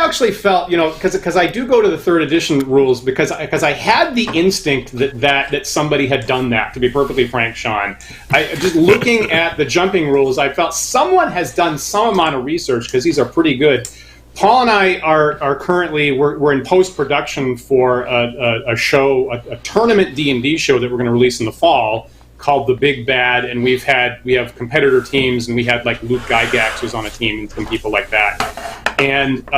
actually felt, because I do go to the 3rd edition rules because I had the instinct that somebody had done that, to be perfectly frank, Sean. Just looking at the jumping rules, I felt someone has done some amount of research because these are pretty good. Paul and I are currently, we're in post-production for a show, a tournament D&D show that we're going to release in the fall, called The Big Bad, and we have competitor teams, and we had like Luke Gygax who's on a team and some people like that. And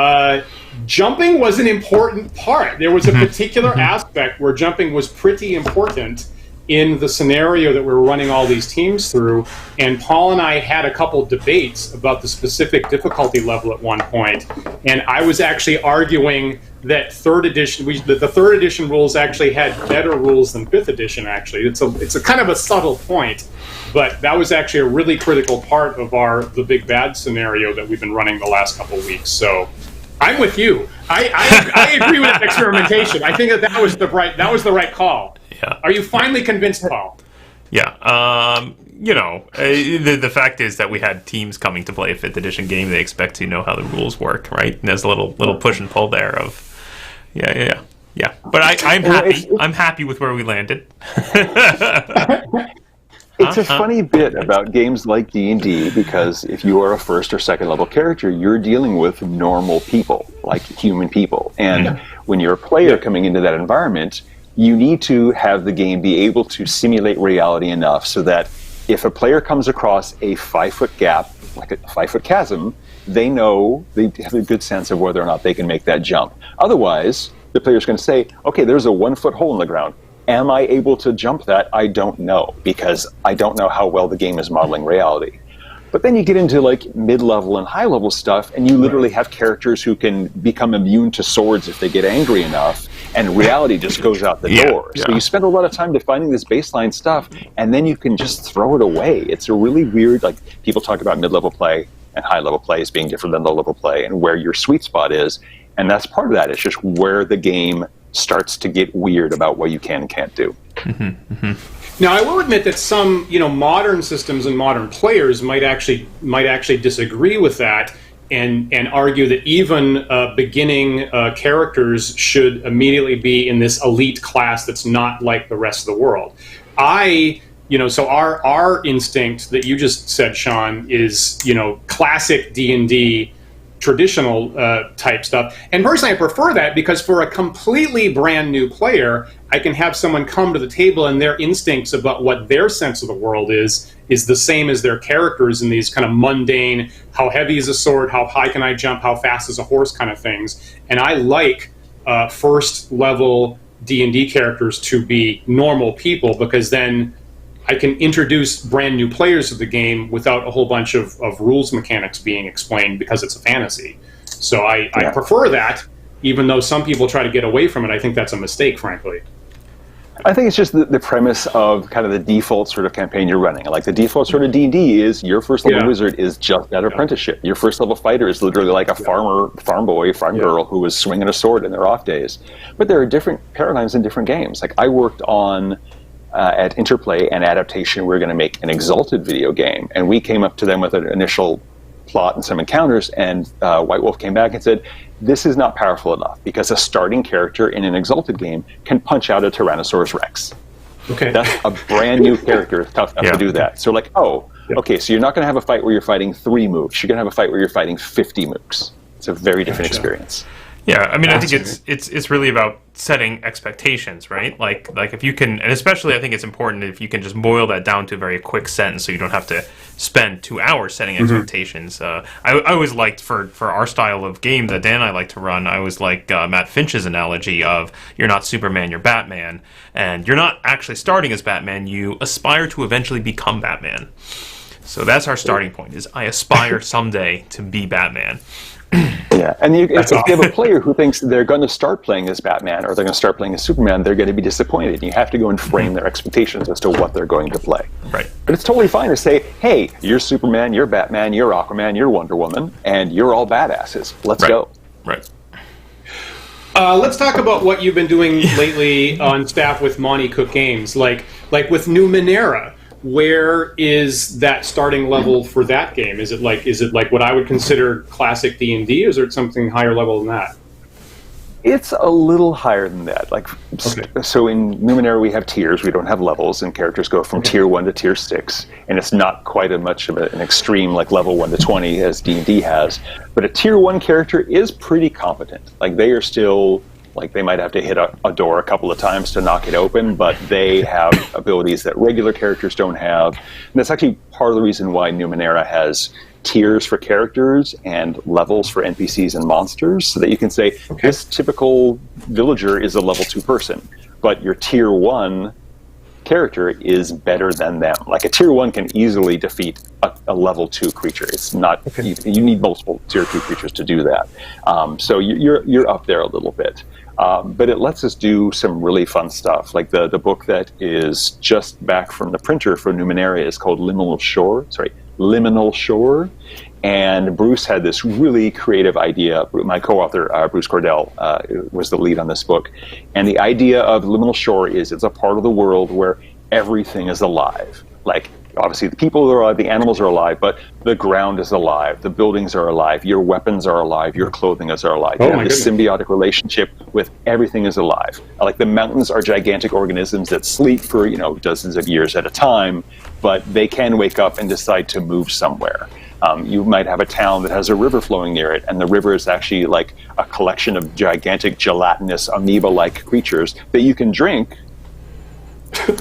jumping was an important part. There was a particular aspect where jumping was pretty important in the scenario that we were running all these teams through. And Paul and I had a couple debates about the specific difficulty level at one point, and I was actually arguing that 3rd edition, the 3rd edition rules actually had better rules than 5th edition. Actually, it's a kind of a subtle point, but that was actually a really critical part of the Big Bad scenario that we've been running the last couple of weeks. So, I'm with you. I agree with experimentation. I think that was the right call. Yeah. Are you finally convinced, Paul? Yeah. The fact is that we had teams coming to play a 5th edition game. They expect to know how the rules worked, right? And there's a little push and pull there of, yeah. But I'm happy. I'm happy with where we landed. It's a funny bit about games like D&D because if you are a 1st or 2nd level character, you're dealing with normal people, like human people. And when you're a player coming into that environment, you need to have the game be able to simulate reality enough so that if a player comes across a 5-foot gap, like a 5-foot chasm, they have a good sense of whether or not they can make that jump. Otherwise, the player's going to say, okay, there's a 1-foot hole in the ground. Am I able to jump that? I don't know, because I don't know how well the game is modeling reality. But then you get into like mid-level and high-level stuff, and you literally have characters who can become immune to swords if they get angry enough, and reality just goes out the door. So you spend a lot of time defining this baseline stuff, and then you can just throw it away. It's a really weird, like people talk about mid-level play and high-level play as being different than low-level play, and where your sweet spot is, and that's part of that. It's just where the game starts to get weird about what you can and can't do. Now, I will admit that some, modern systems and modern players might actually disagree with that, and argue that even beginning characters should immediately be in this elite class that's not like the rest of the world. So our instinct that you just said, Sean, is classic D&D. Traditional type stuff. And personally, I prefer that because for a completely brand new player, I can have someone come to the table and their instincts about what their sense of the world is the same as their characters in these kind of mundane, how heavy is a sword, how high can I jump, how fast is a horse kind of things. And I like first level D&D characters to be normal people, because then I can introduce brand new players to the game without a whole bunch of rules mechanics being explained, because it's a fantasy. So I prefer that, even though some people try to get away from it. I think that's a mistake, frankly. I think it's just the premise of kind of the default sort of campaign you're running. Like the default sort of D&D is your first level wizard is just that apprenticeship. Your first level fighter is literally like a farm boy, farm girl who is swinging a sword in their off days. But there are different paradigms in different games. Like I worked on at Interplay and Adaptation, we were going to make an Exalted video game, and we came up to them with an initial plot and some encounters, and White Wolf came back and said, this is not powerful enough, because a starting character in an Exalted game can punch out a Tyrannosaurus Rex. Okay. That's a brand new character. It's tough enough to do that. So like, okay, so you're not going to have a fight where you're fighting 3 mooks. You're going to have a fight where you're fighting 50 mooks. It's a very different experience. Yeah, I mean, I think it's really about setting expectations, right? Like if you can, and especially I think it's important if you can just boil that down to a very quick sentence, so you don't have to spend 2 hours setting expectations. I always liked for our style of game that Dan and I like to run. I always like Matt Finch's analogy of you're not Superman, you're Batman, and you're not actually starting as Batman. You aspire to eventually become Batman. So that's our starting point. Is I aspire someday to be Batman. Yeah, and if you have a player who thinks they're going to start playing as Batman or they're going to start playing as Superman, they're going to be disappointed. You have to go and frame their expectations as to what they're going to play. Right. But it's totally fine to say, hey, you're Superman, you're Batman, you're Aquaman, you're Wonder Woman, and you're all badasses. Let's go. Right. Let's talk about what you've been doing lately on staff with Monte Cook Games, like with Numenera. Where is that starting level for that game? Is it like what I would consider classic D&D, or is it something higher level than that? It's a little higher than that. So in Numenera we have tiers. We don't have levels, and characters go from tier 1 to tier 6, and it's not quite as much of an extreme like level 1 to 20 as D&D has. But a tier 1 character is pretty competent. Like they are still. Like they might have to hit a door a couple of times to knock it open, but they have abilities that regular characters don't have. And that's actually part of the reason why Numenera has tiers for characters and levels for NPCs and monsters, so that you can say, this typical villager is a level 2 person, but your tier 1 character is better than them. Like a tier 1 can easily defeat a level 2 creature. It's not, you need multiple tier 2 creatures to do that. So you're up there a little bit. But it lets us do some really fun stuff. Like the book that is just back from the printer for Numenera is called Liminal Shore. And Bruce had this really creative idea. My co-author, Bruce Cordell, was the lead on this book. And the idea of Liminal Shore is it's a part of the world where everything is alive. Like, obviously, the people are alive, the animals are alive, but the ground is alive, the buildings are alive, your weapons are alive, your clothing is alive. You have this symbiotic relationship with everything is alive. Like the mountains are gigantic organisms that sleep for dozens of years at a time, but they can wake up and decide to move somewhere. You might have a town that has a river flowing near it, and the river is actually like a collection of gigantic gelatinous amoeba-like creatures that you can drink.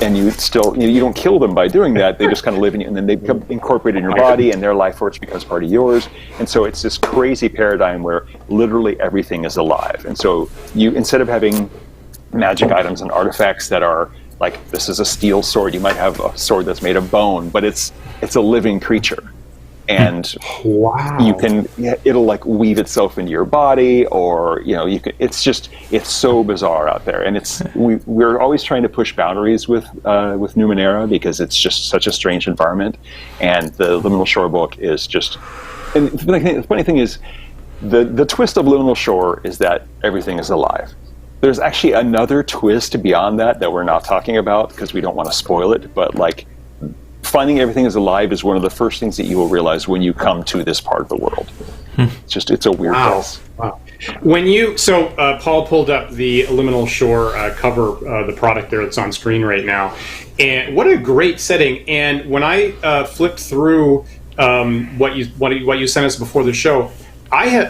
And you still, you don't kill them by doing that. They just kind of live in you, and then they become incorporated in your body, and their life force becomes part of yours. And so it's this crazy paradigm where literally everything is alive. And so you, instead of having magic items and artifacts that are like, this is a steel sword, you might have a sword that's made of bone, but it's a living creature. And you can, it'll like weave itself into your body, or you can. It's so bizarre out there, and we're always trying to push boundaries with Numenera because it's just such a strange environment. And the Liminal Shore book is just. And the funny thing is, the twist of Liminal Shore is that everything is alive. There's actually another twist beyond that we're not talking about because we don't want to spoil it, but like. Finding everything is alive is one of the first things that you will realize when you come to this part of the world. It's a weird place. Wow. Paul pulled up the Liminal Shore cover, the product there that's on screen right now, and what a great setting. And when I flipped through what you sent us before the show,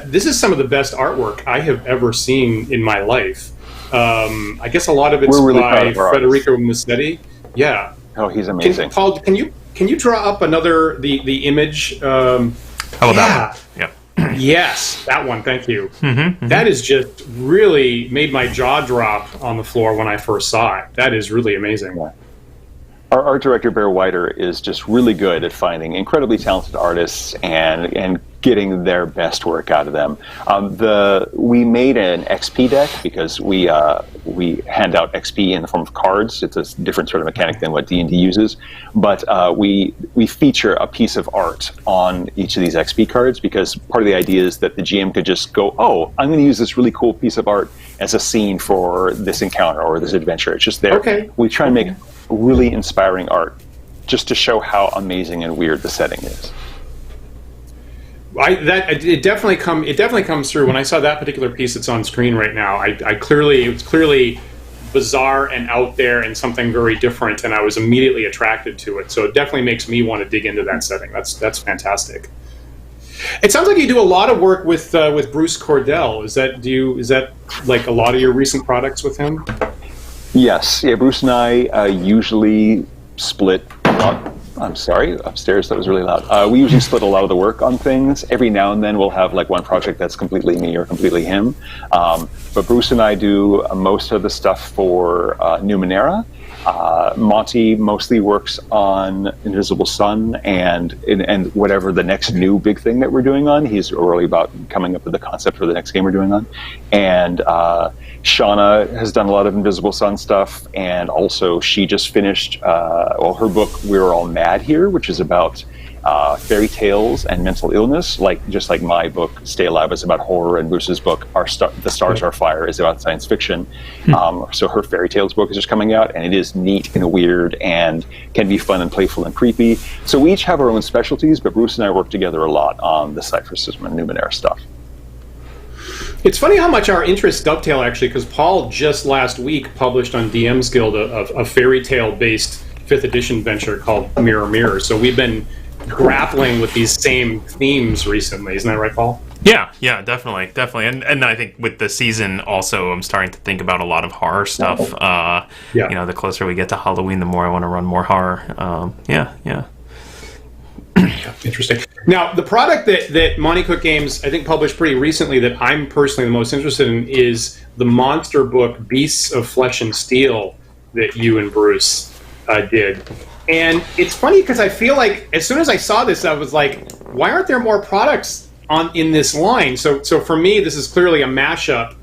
this is some of the best artwork I have ever seen in my life. I guess a lot of it's really by Federico Massetti. Yeah. Oh, he's amazing. Paul, can you draw up the image? How about that? Yeah. Yes, that one. Thank you. Mm-hmm. That is just really made my jaw drop on the floor when I first saw it. That is really amazing. Yeah. Our art director, Bear Whiter, is just really good at finding incredibly talented artists and getting their best work out of them. We made an XP deck because we hand out XP in the form of cards. It's a different sort of mechanic than what D&D uses. But we feature a piece of art on each of these XP cards because part of the idea is that the GM could just go, oh, I'm going to use this really cool piece of art as a scene for this encounter or this adventure. It's just there. Okay. We try and make really inspiring art just to show how amazing and weird the setting is. It definitely comes through when I saw that particular piece that's on screen right now. It's clearly bizarre and out there and something very different, and I was immediately attracted to it. So it definitely makes me want to dig into that setting. That's fantastic. It sounds like you do a lot of work with Bruce Cordell. Is that like a lot of your recent products with him? Yes. Yeah, Bruce and I usually split. I'm sorry, upstairs, that was really loud. We usually split a lot of the work on things. Every now and then we'll have like one project that's completely me or completely him. But Bruce and I do most of the stuff for Numenera. Monte mostly works on Invisible Sun and whatever the next new big thing that we're doing on. He's really about coming up with the concept for the next game we're doing on. And Shauna has done a lot of Invisible Sun stuff, and also she just finished her book We're All Mad Here, which is about fairy tales and mental illness, just like my book Stay Alive is about horror, and Bruce's book The Stars Are Fire is about science fiction. So her fairy tales book is just coming out, and it is neat and weird and can be fun and playful and creepy. So we each have our own specialties, but Bruce and I work together a lot on the Cypher System and Numenera stuff. It's funny how much our interests dovetail, actually, because Paul just last week published on DM's Guild a fairy tale-based 5th edition venture called Mirror Mirror. So we've been grappling with these same themes recently. Isn't that right, Paul? Yeah, definitely. And I think with the season also, I'm starting to think about a lot of horror stuff. You know, the closer we get to Halloween, the more I want to run more horror. Interesting. Now, the product that Monte Cook Games, I think, published pretty recently that I'm personally the most interested in is the monster book Beasts of Flesh and Steel that you and Bruce did. And it's funny because I feel like as soon as I saw this, I was like, why aren't there more products in this line? So for me, this is clearly a mashup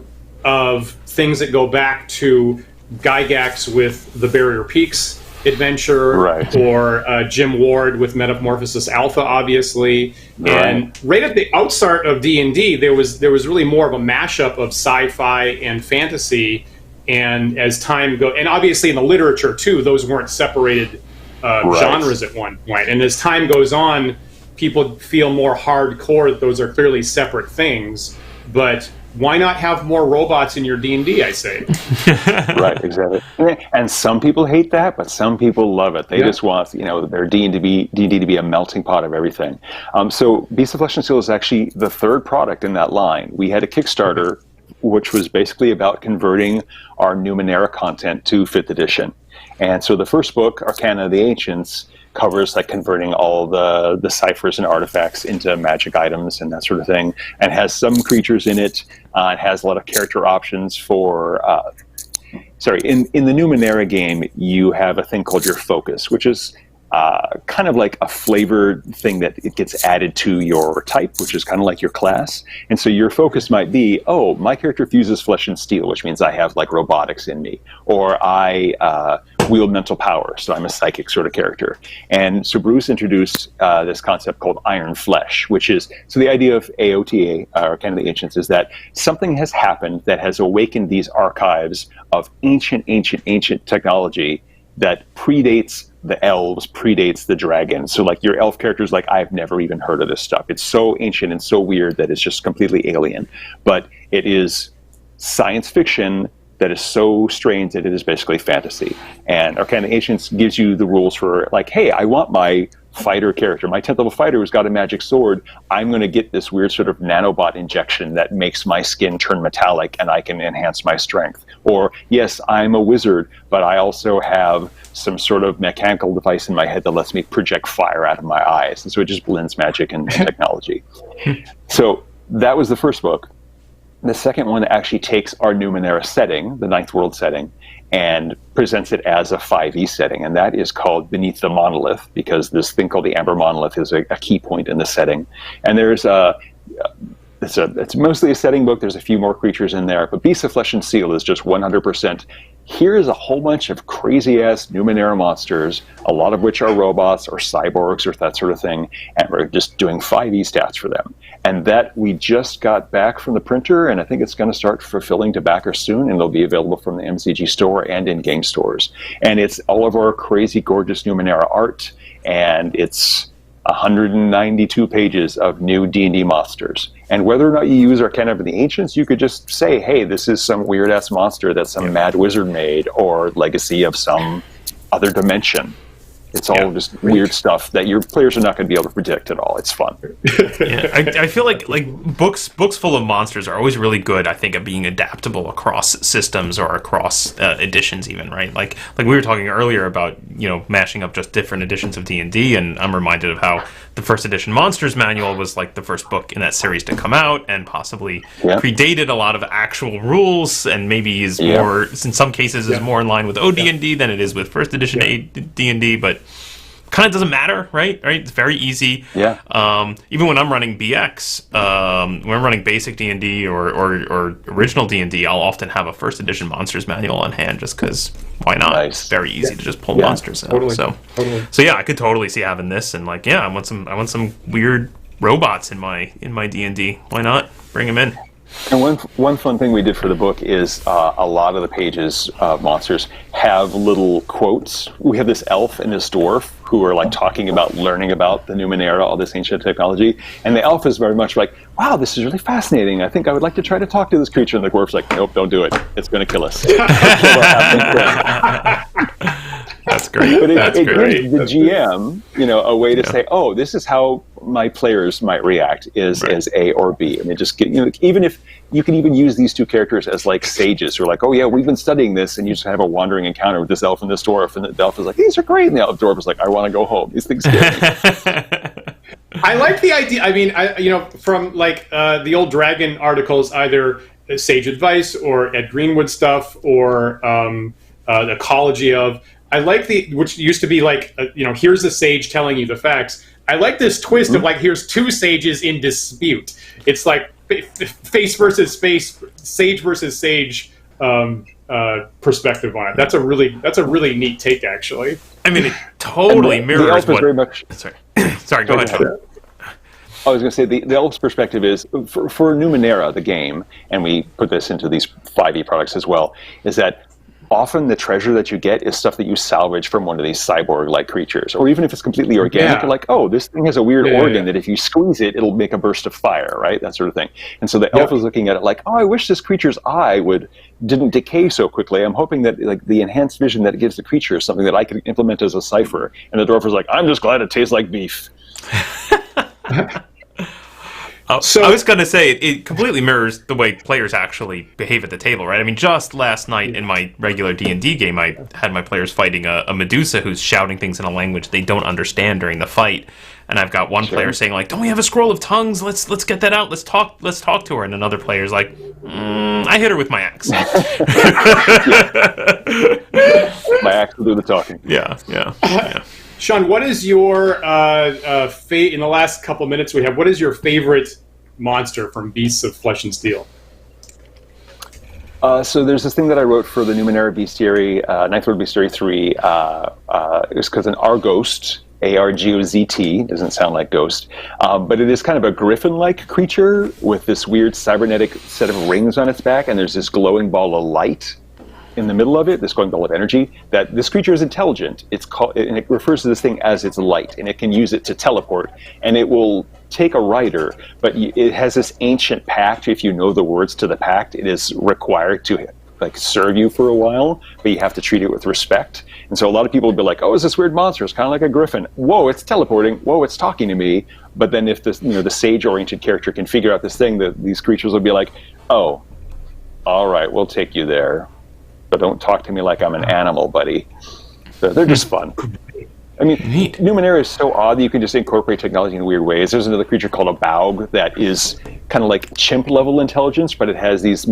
of things that go back to Gygax with the Barrier Peaks adventure, right, or Jim Ward with Metamorphosis Alpha, obviously. Right. And right at the outstart of D&D, there was really more of a mashup of sci-fi and fantasy. And as time goes, and obviously in the literature too, those weren't separated genres at one point. And as time goes on, people feel more hardcore that those are clearly separate things. But why not have more robots in your D&D, I say? Right, exactly. And some people hate that, but some people love it. They just want, their D&D to be a melting pot of everything. So Beast of Flesh and Steel is actually the third product in that line. We had a Kickstarter, which was basically about converting our Numenera content to 5th edition. And so the first book, Arcana of the Ancients, covers converting all the ciphers and artifacts into magic items and that sort of thing, and has some creatures in it. It has a lot of character options for in the Numenera game, you have a thing called your focus, which is kind of like a flavored thing that it gets added to your type, which is kind of like your class. And so your focus might be, oh, my character fuses flesh and steel, which means I have robotics in me, or I wield mental power, so I'm a psychic sort of character. And so Bruce introduced this concept called Iron Flesh, which is, so the idea of AOTA, or Arcana of the Ancients, is that something has happened that has awakened these archives of ancient technology that predates the elves, predates the dragons. So your elf character's I've never even heard of this stuff. It's so ancient and so weird that it's just completely alien. But it is science fiction that is so strange that it is basically fantasy. And Arcana of the Ancients gives you the rules for hey, I want my fighter character, my 10th level fighter who's got a magic sword, I'm going to get this weird sort of nanobot injection that makes my skin turn metallic and I can enhance my strength. Or, yes, I'm a wizard, but I also have some sort of mechanical device in my head that lets me project fire out of my eyes. And so it just blends magic and technology. So that was the first book. The second one actually takes our Numenera setting, the Ninth World setting, and presents it as a 5e setting, and that is called Beneath the Monolith, because this thing called the Amber Monolith is a key point in the setting. And there's it's mostly a setting book. There's a few more creatures in there, but Beasts of Flesh and Steel is just 100%. Here's a whole bunch of crazy-ass Numenera monsters, a lot of which are robots or cyborgs or that sort of thing, and we're just doing 5e stats for them. And that we just got back from the printer, and I think it's going to start fulfilling to backer soon, and it'll be available from the MCG store and in game stores. And it's all of our crazy, gorgeous Numenera art, and it's 192 pages of new D&D monsters. And whether or not you use Arcana of the Ancients, you could just say, hey, this is some weird-ass monster that some mad wizard made, or legacy of some other dimension. It's all just weird stuff that your players are not going to be able to predict at all. It's fun. I feel like books full of monsters are always really good, I think, at being adaptable across systems or across editions even, right? Like we were talking earlier about, mashing up just different editions of D&D, and I'm reminded of how the first edition Monsters Manual was like the first book in that series to come out, and possibly predated a lot of actual rules, and maybe is more, in some cases, is more in line with OD&D than it is with first edition D&D, but kind of doesn't matter, right? It's very easy. Even when I'm running BX, when I'm running basic D&D or original D&D, I'll often have a first edition Monsters Manual on hand, just because why not? It's very easy to just pull monsters out. So yeah, I could totally see having this, and I want some weird robots in my D&D. Why not? Bring them in. And one fun thing we did for the book is a lot of the pages of monsters have little quotes. We have this elf and this dwarf who are talking about learning about the Numenera, all this ancient technology. And the elf is very much like, wow, this is really fascinating. I think I would like to try to talk to this creature. And the dwarf's like, nope, don't do it. It's going to kill us. That's great. But it gives the GM, a way to say, oh, this is how my players might react as A or B. And they just get, even if you can even use these two characters as sages who are oh yeah, we've been studying this, and you just have a wandering encounter with this elf and this dwarf, and the elf is like, these are great, and the dwarf is like, I want to go home. These things scare me. I like the idea. I mean, from the old Dragon articles, either Sage Advice or Ed Greenwood stuff or the Ecology of. I like which used to be here's the sage telling you the facts. I like this twist of here's two sages in dispute. It's face versus face, sage versus sage perspective on it. That's a really neat take, actually. I mean, it totally mirrors what. Very much, sorry, go ahead, Sean. I was going to say the elf's perspective is for Numenera, the game, and we put this into these 5e products as well, is that often the treasure that you get is stuff that you salvage from one of these cyborg-like creatures. Or even if it's completely organic, you're like, oh, this thing has a weird organ that if you squeeze it, it'll make a burst of fire, right? That sort of thing. And so the elf is looking at it like, oh, I wish this creature's eye didn't decay so quickly. I'm hoping that the enhanced vision that it gives the creature is something that I could implement as a cipher. And the dwarf is like, I'm just glad it tastes like beef. So I was going to say, it completely mirrors the way players actually behave at the table, right? I mean, just last night in my regular D&D game, I had my players fighting a Medusa who's shouting things in a language they don't understand during the fight. And I've got one player saying, don't we have a scroll of tongues? Let's get that out. Let's talk to her. And another player's like, I hit her with my axe. My axe will do the talking. Yeah. Sean, what is your in the last couple minutes we have? What is your favorite monster from Beasts of Flesh and Steel? So there's this thing that I wrote for the Numenera Bestiary, Ninth World Bestiary 3. It was because an Argost, A-R-G-O-Z-T, doesn't sound like ghost, but it is kind of a griffin-like creature with this weird cybernetic set of rings on its back, and there's this glowing ball of light in the middle of it, this glowing ball of energy, that this creature is intelligent. It's called, and it refers to this thing as its light, and it can use it to teleport, and it will take a rider, but it has this ancient pact. If you know the words to the pact, it is required to serve you for a while, but you have to treat it with respect. And so a lot of people will be like, oh, it's this weird monster, it's kind of like a griffin. Whoa, it's teleporting. Whoa, it's talking to me. But then if this, the sage-oriented character can figure out this thing, these creatures will be like, oh, all right, we'll take you there. But don't talk to me like I'm an animal, buddy. So they're just fun. I mean, Numenera is so odd that you can just incorporate technology in weird ways. There's another creature called a Baug that is kind of like chimp-level intelligence, but it has these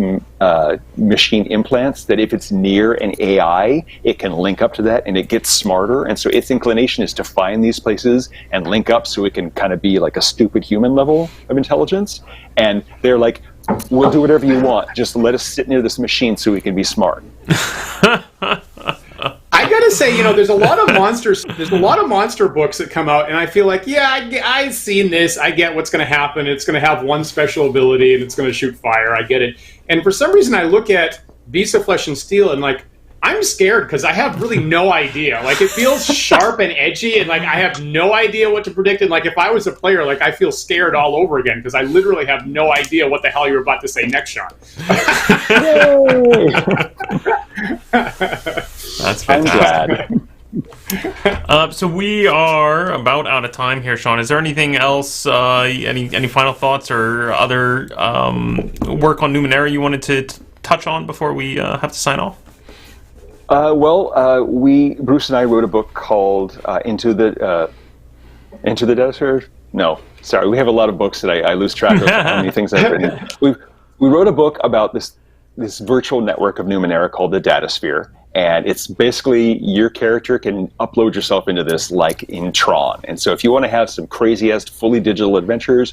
machine implants that if it's near an AI, it can link up to that, and it gets smarter. And so its inclination is to find these places and link up so it can kind of be like a stupid human level of intelligence. And they're like, we'll do whatever you want. Just let us sit near this machine so we can be smart. I gotta say, there's a lot of monsters. There's a lot of monster books that come out, and I feel like, I've seen this. I get what's going to happen. It's going to have one special ability, and it's going to shoot fire. I get it. And for some reason, I look at Beasts of Flesh and Steel, and I'm scared because I have really no idea. Like, it feels sharp and edgy, and like I have no idea what to predict. And like, if I was a player, like I feel scared all over again because I literally have no idea what the hell you're about to say next, Sean. That's fantastic. So we are about out of time here, Sean. Is there anything else, any final thoughts or other work on Numenera you wanted to touch on before we have to sign off? Bruce and I wrote a book called Into the Desert. No, sorry, we have a lot of books that I lose track of how many things I've written. We wrote a book about this virtual network of Numenera called the Datasphere. And it's basically your character can upload yourself into this like in Tron. And so if you want to have some crazy-ass fully digital adventures,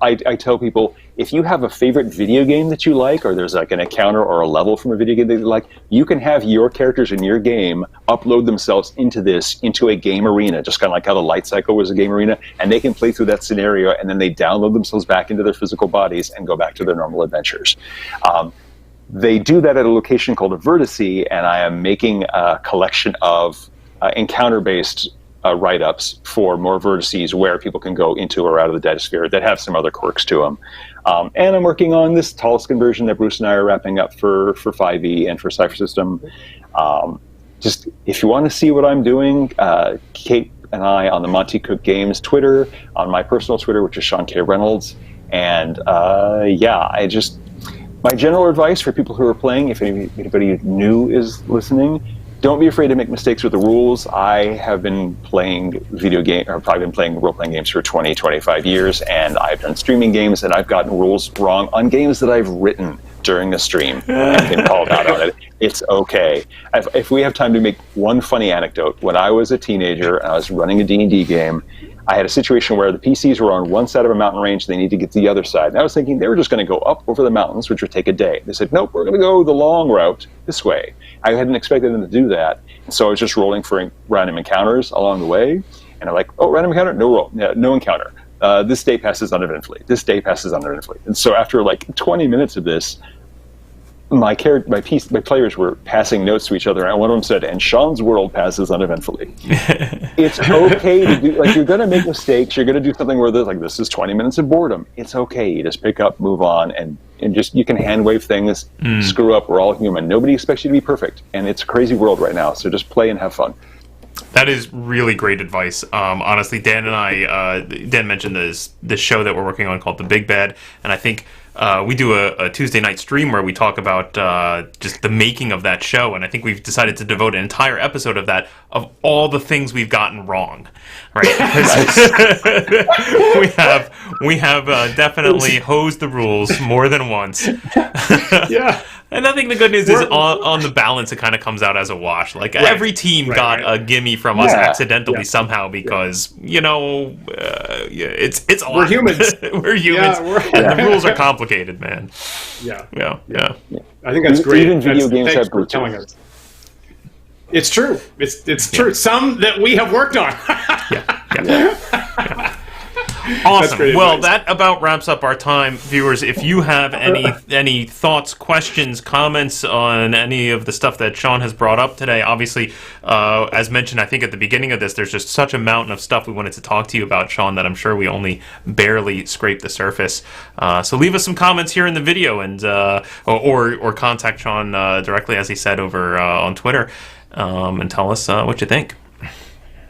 I tell people, if you have a favorite video game that you like, or there's like an encounter or a level from a video game that you like, you can have your characters in your game upload themselves into a game arena, just kind of like how the Light Cycle was a game arena, and they can play through that scenario, and then they download themselves back into their physical bodies and go back to their normal adventures. They do that at a location called a Vertice, and I am making a collection of encounter-based write-ups for more Vertices where people can go into or out of the Datasphere that have some other quirks to them. And I'm working on this Talisk conversion that Bruce and I are wrapping up for 5e and for Cypher System. Just if you want to see what I'm doing, Kate and I on the Monte Cook Games Twitter, on my personal Twitter, which is Sean K. Reynolds. And my general advice for people who are playing, if anybody new is listening, don't be afraid to make mistakes with the rules. I have been playing probably been playing role-playing games for 20, 25 years, and I've done streaming games, and I've gotten rules wrong on games that I've written during the stream. I've been called out on it. It's okay. If we have time to make one funny anecdote, when I was a teenager and I was running a D&D game, I had a situation where the PCs were on one side of a mountain range, they need to get to the other side. And I was thinking they were just going to go up over the mountains, which would take a day. They said, nope, we're going to go the long route this way. I hadn't expected them to do that. And so I was just rolling for random encounters along the way. And I'm like, oh, random encounter? No roll. Yeah, no encounter. This day passes uneventfully. This day passes uneventfully. And so after like 20 minutes of this, my players were passing notes to each other, and one of them said, and Sean's world passes uneventfully. It's okay to do, like, you're going to make mistakes, you're going to do something where there's like, this is 20 minutes of boredom. It's okay, you just pick up, move on, and just, you can hand wave things, screw up, we're all human. Nobody expects you to be perfect, and it's a crazy world right now, so just play and have fun. That is really great advice. Honestly, Dan and I, Dan mentioned this show that we're working on called The Big Bad, and I think we do a Tuesday night stream where we talk about just the making of that show, and I think we've decided to devote an entire episode of that, of all the things we've gotten wrong, right? we have definitely hosed the rules more than once. Yeah. And I think the good news is on the balance, it kind of comes out as a wash. Like every team got a gimme from us accidentally somehow because it's a lot. We're humans. We're humans, and the rules are complicated, man. Yeah. I think that's great. Even video games thanks have for telling us. It's true. It's true. Some that we have worked on. Awesome. Well, that about wraps up our time, viewers. If you have any thoughts, questions, comments on any of the stuff that Sean has brought up today, obviously, as mentioned, I think at the beginning of this, there's just such a mountain of stuff we wanted to talk to you about, Sean, that I'm sure we only barely scraped the surface. So leave us some comments here in the video, and or contact Sean directly, as he said, over on Twitter, and tell us what you think.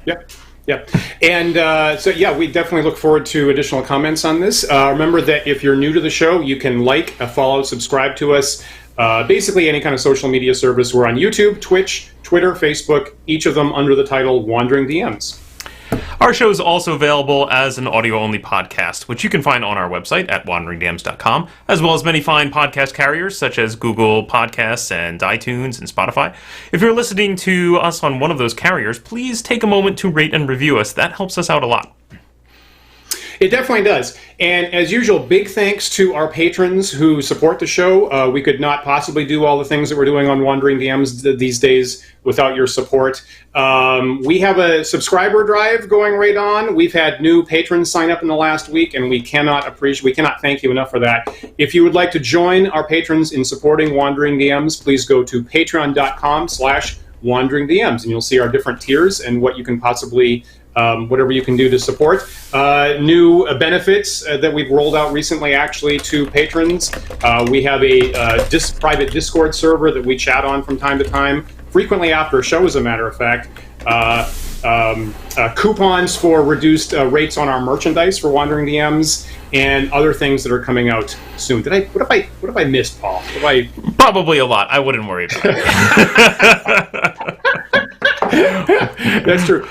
Yep. Yeah, and we definitely look forward to additional comments on this. Remember that if you're new to the show, you can like, follow, subscribe to us. Basically, any kind of social media service. We're on YouTube, Twitch, Twitter, Facebook, each of them under the title Wandering DMs. Our show is also available as an audio-only podcast, which you can find on our website at wanderingdams.com, as well as many fine podcast carriers such as Google Podcasts and iTunes and Spotify. If you're listening to us on one of those carriers, please take a moment to rate and review us. That helps us out a lot. It definitely does. And as usual, big thanks to our patrons who support the show. We could not possibly do all the things that we're doing on Wandering DMs these days without your support. We have a subscriber drive going right on. We've had new patrons sign up in the last week, and we cannot thank you enough for that. If you would like to join our patrons in supporting Wandering DMs, please go to patreon.com/Wandering DMs, and you'll see our different tiers and what you can possibly whatever you can do to support. New benefits that we've rolled out recently, actually, to patrons. We have a private Discord server that we chat on from time to time, frequently after a show, as a matter of fact. Coupons for reduced rates on our merchandise for Wandering DMs, and other things that are coming out soon. What have I missed, Paul? Probably a lot. I wouldn't worry about it. That's true.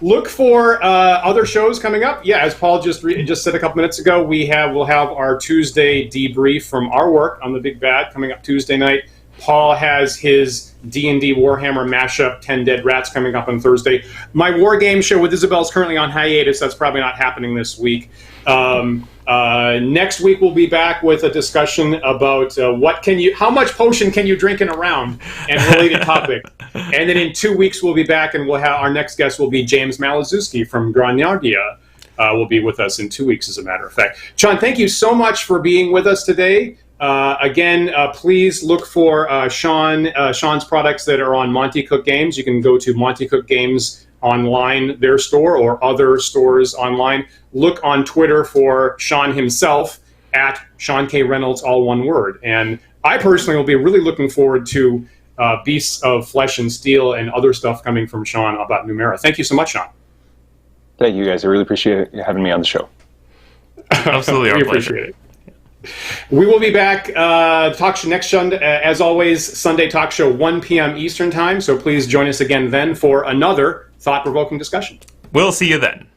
Look for other shows coming up. Yeah, as Paul just said a couple minutes ago, we'll have our Tuesday debrief from our work on the Big Bad coming up Tuesday night. Paul has his D&D Warhammer mashup, 10 Dead Rats, coming up on Thursday. My war game show with Isabel is currently on hiatus. That's probably not happening this week. Next week we'll be back with a discussion about how much potion can you drink in a round, and related topic. And then in 2 weeks we'll be back, and our next guest will be James Malazewski from Granardia. Will be with us in 2 weeks, as a matter of fact. Sean, thank you so much for being with us today. Again, please look for Sean's products that are on Monte Cook Games. You can go to Monte Cook Games online, their store, or other stores online. Look on Twitter for Sean himself at Sean K. Reynolds, all one word. And I personally will be really looking forward to Beasts of Flesh and Steel and other stuff coming from Sean about Numera. Thank you so much, Sean. Thank you, guys. I really appreciate you having me on the show. Absolutely, our pleasure. Appreciate it. We will be back talk show next Sunday, as always, Sunday talk show, 1 p.m. Eastern time. So please join us again then for another thought-provoking discussion. We'll see you then.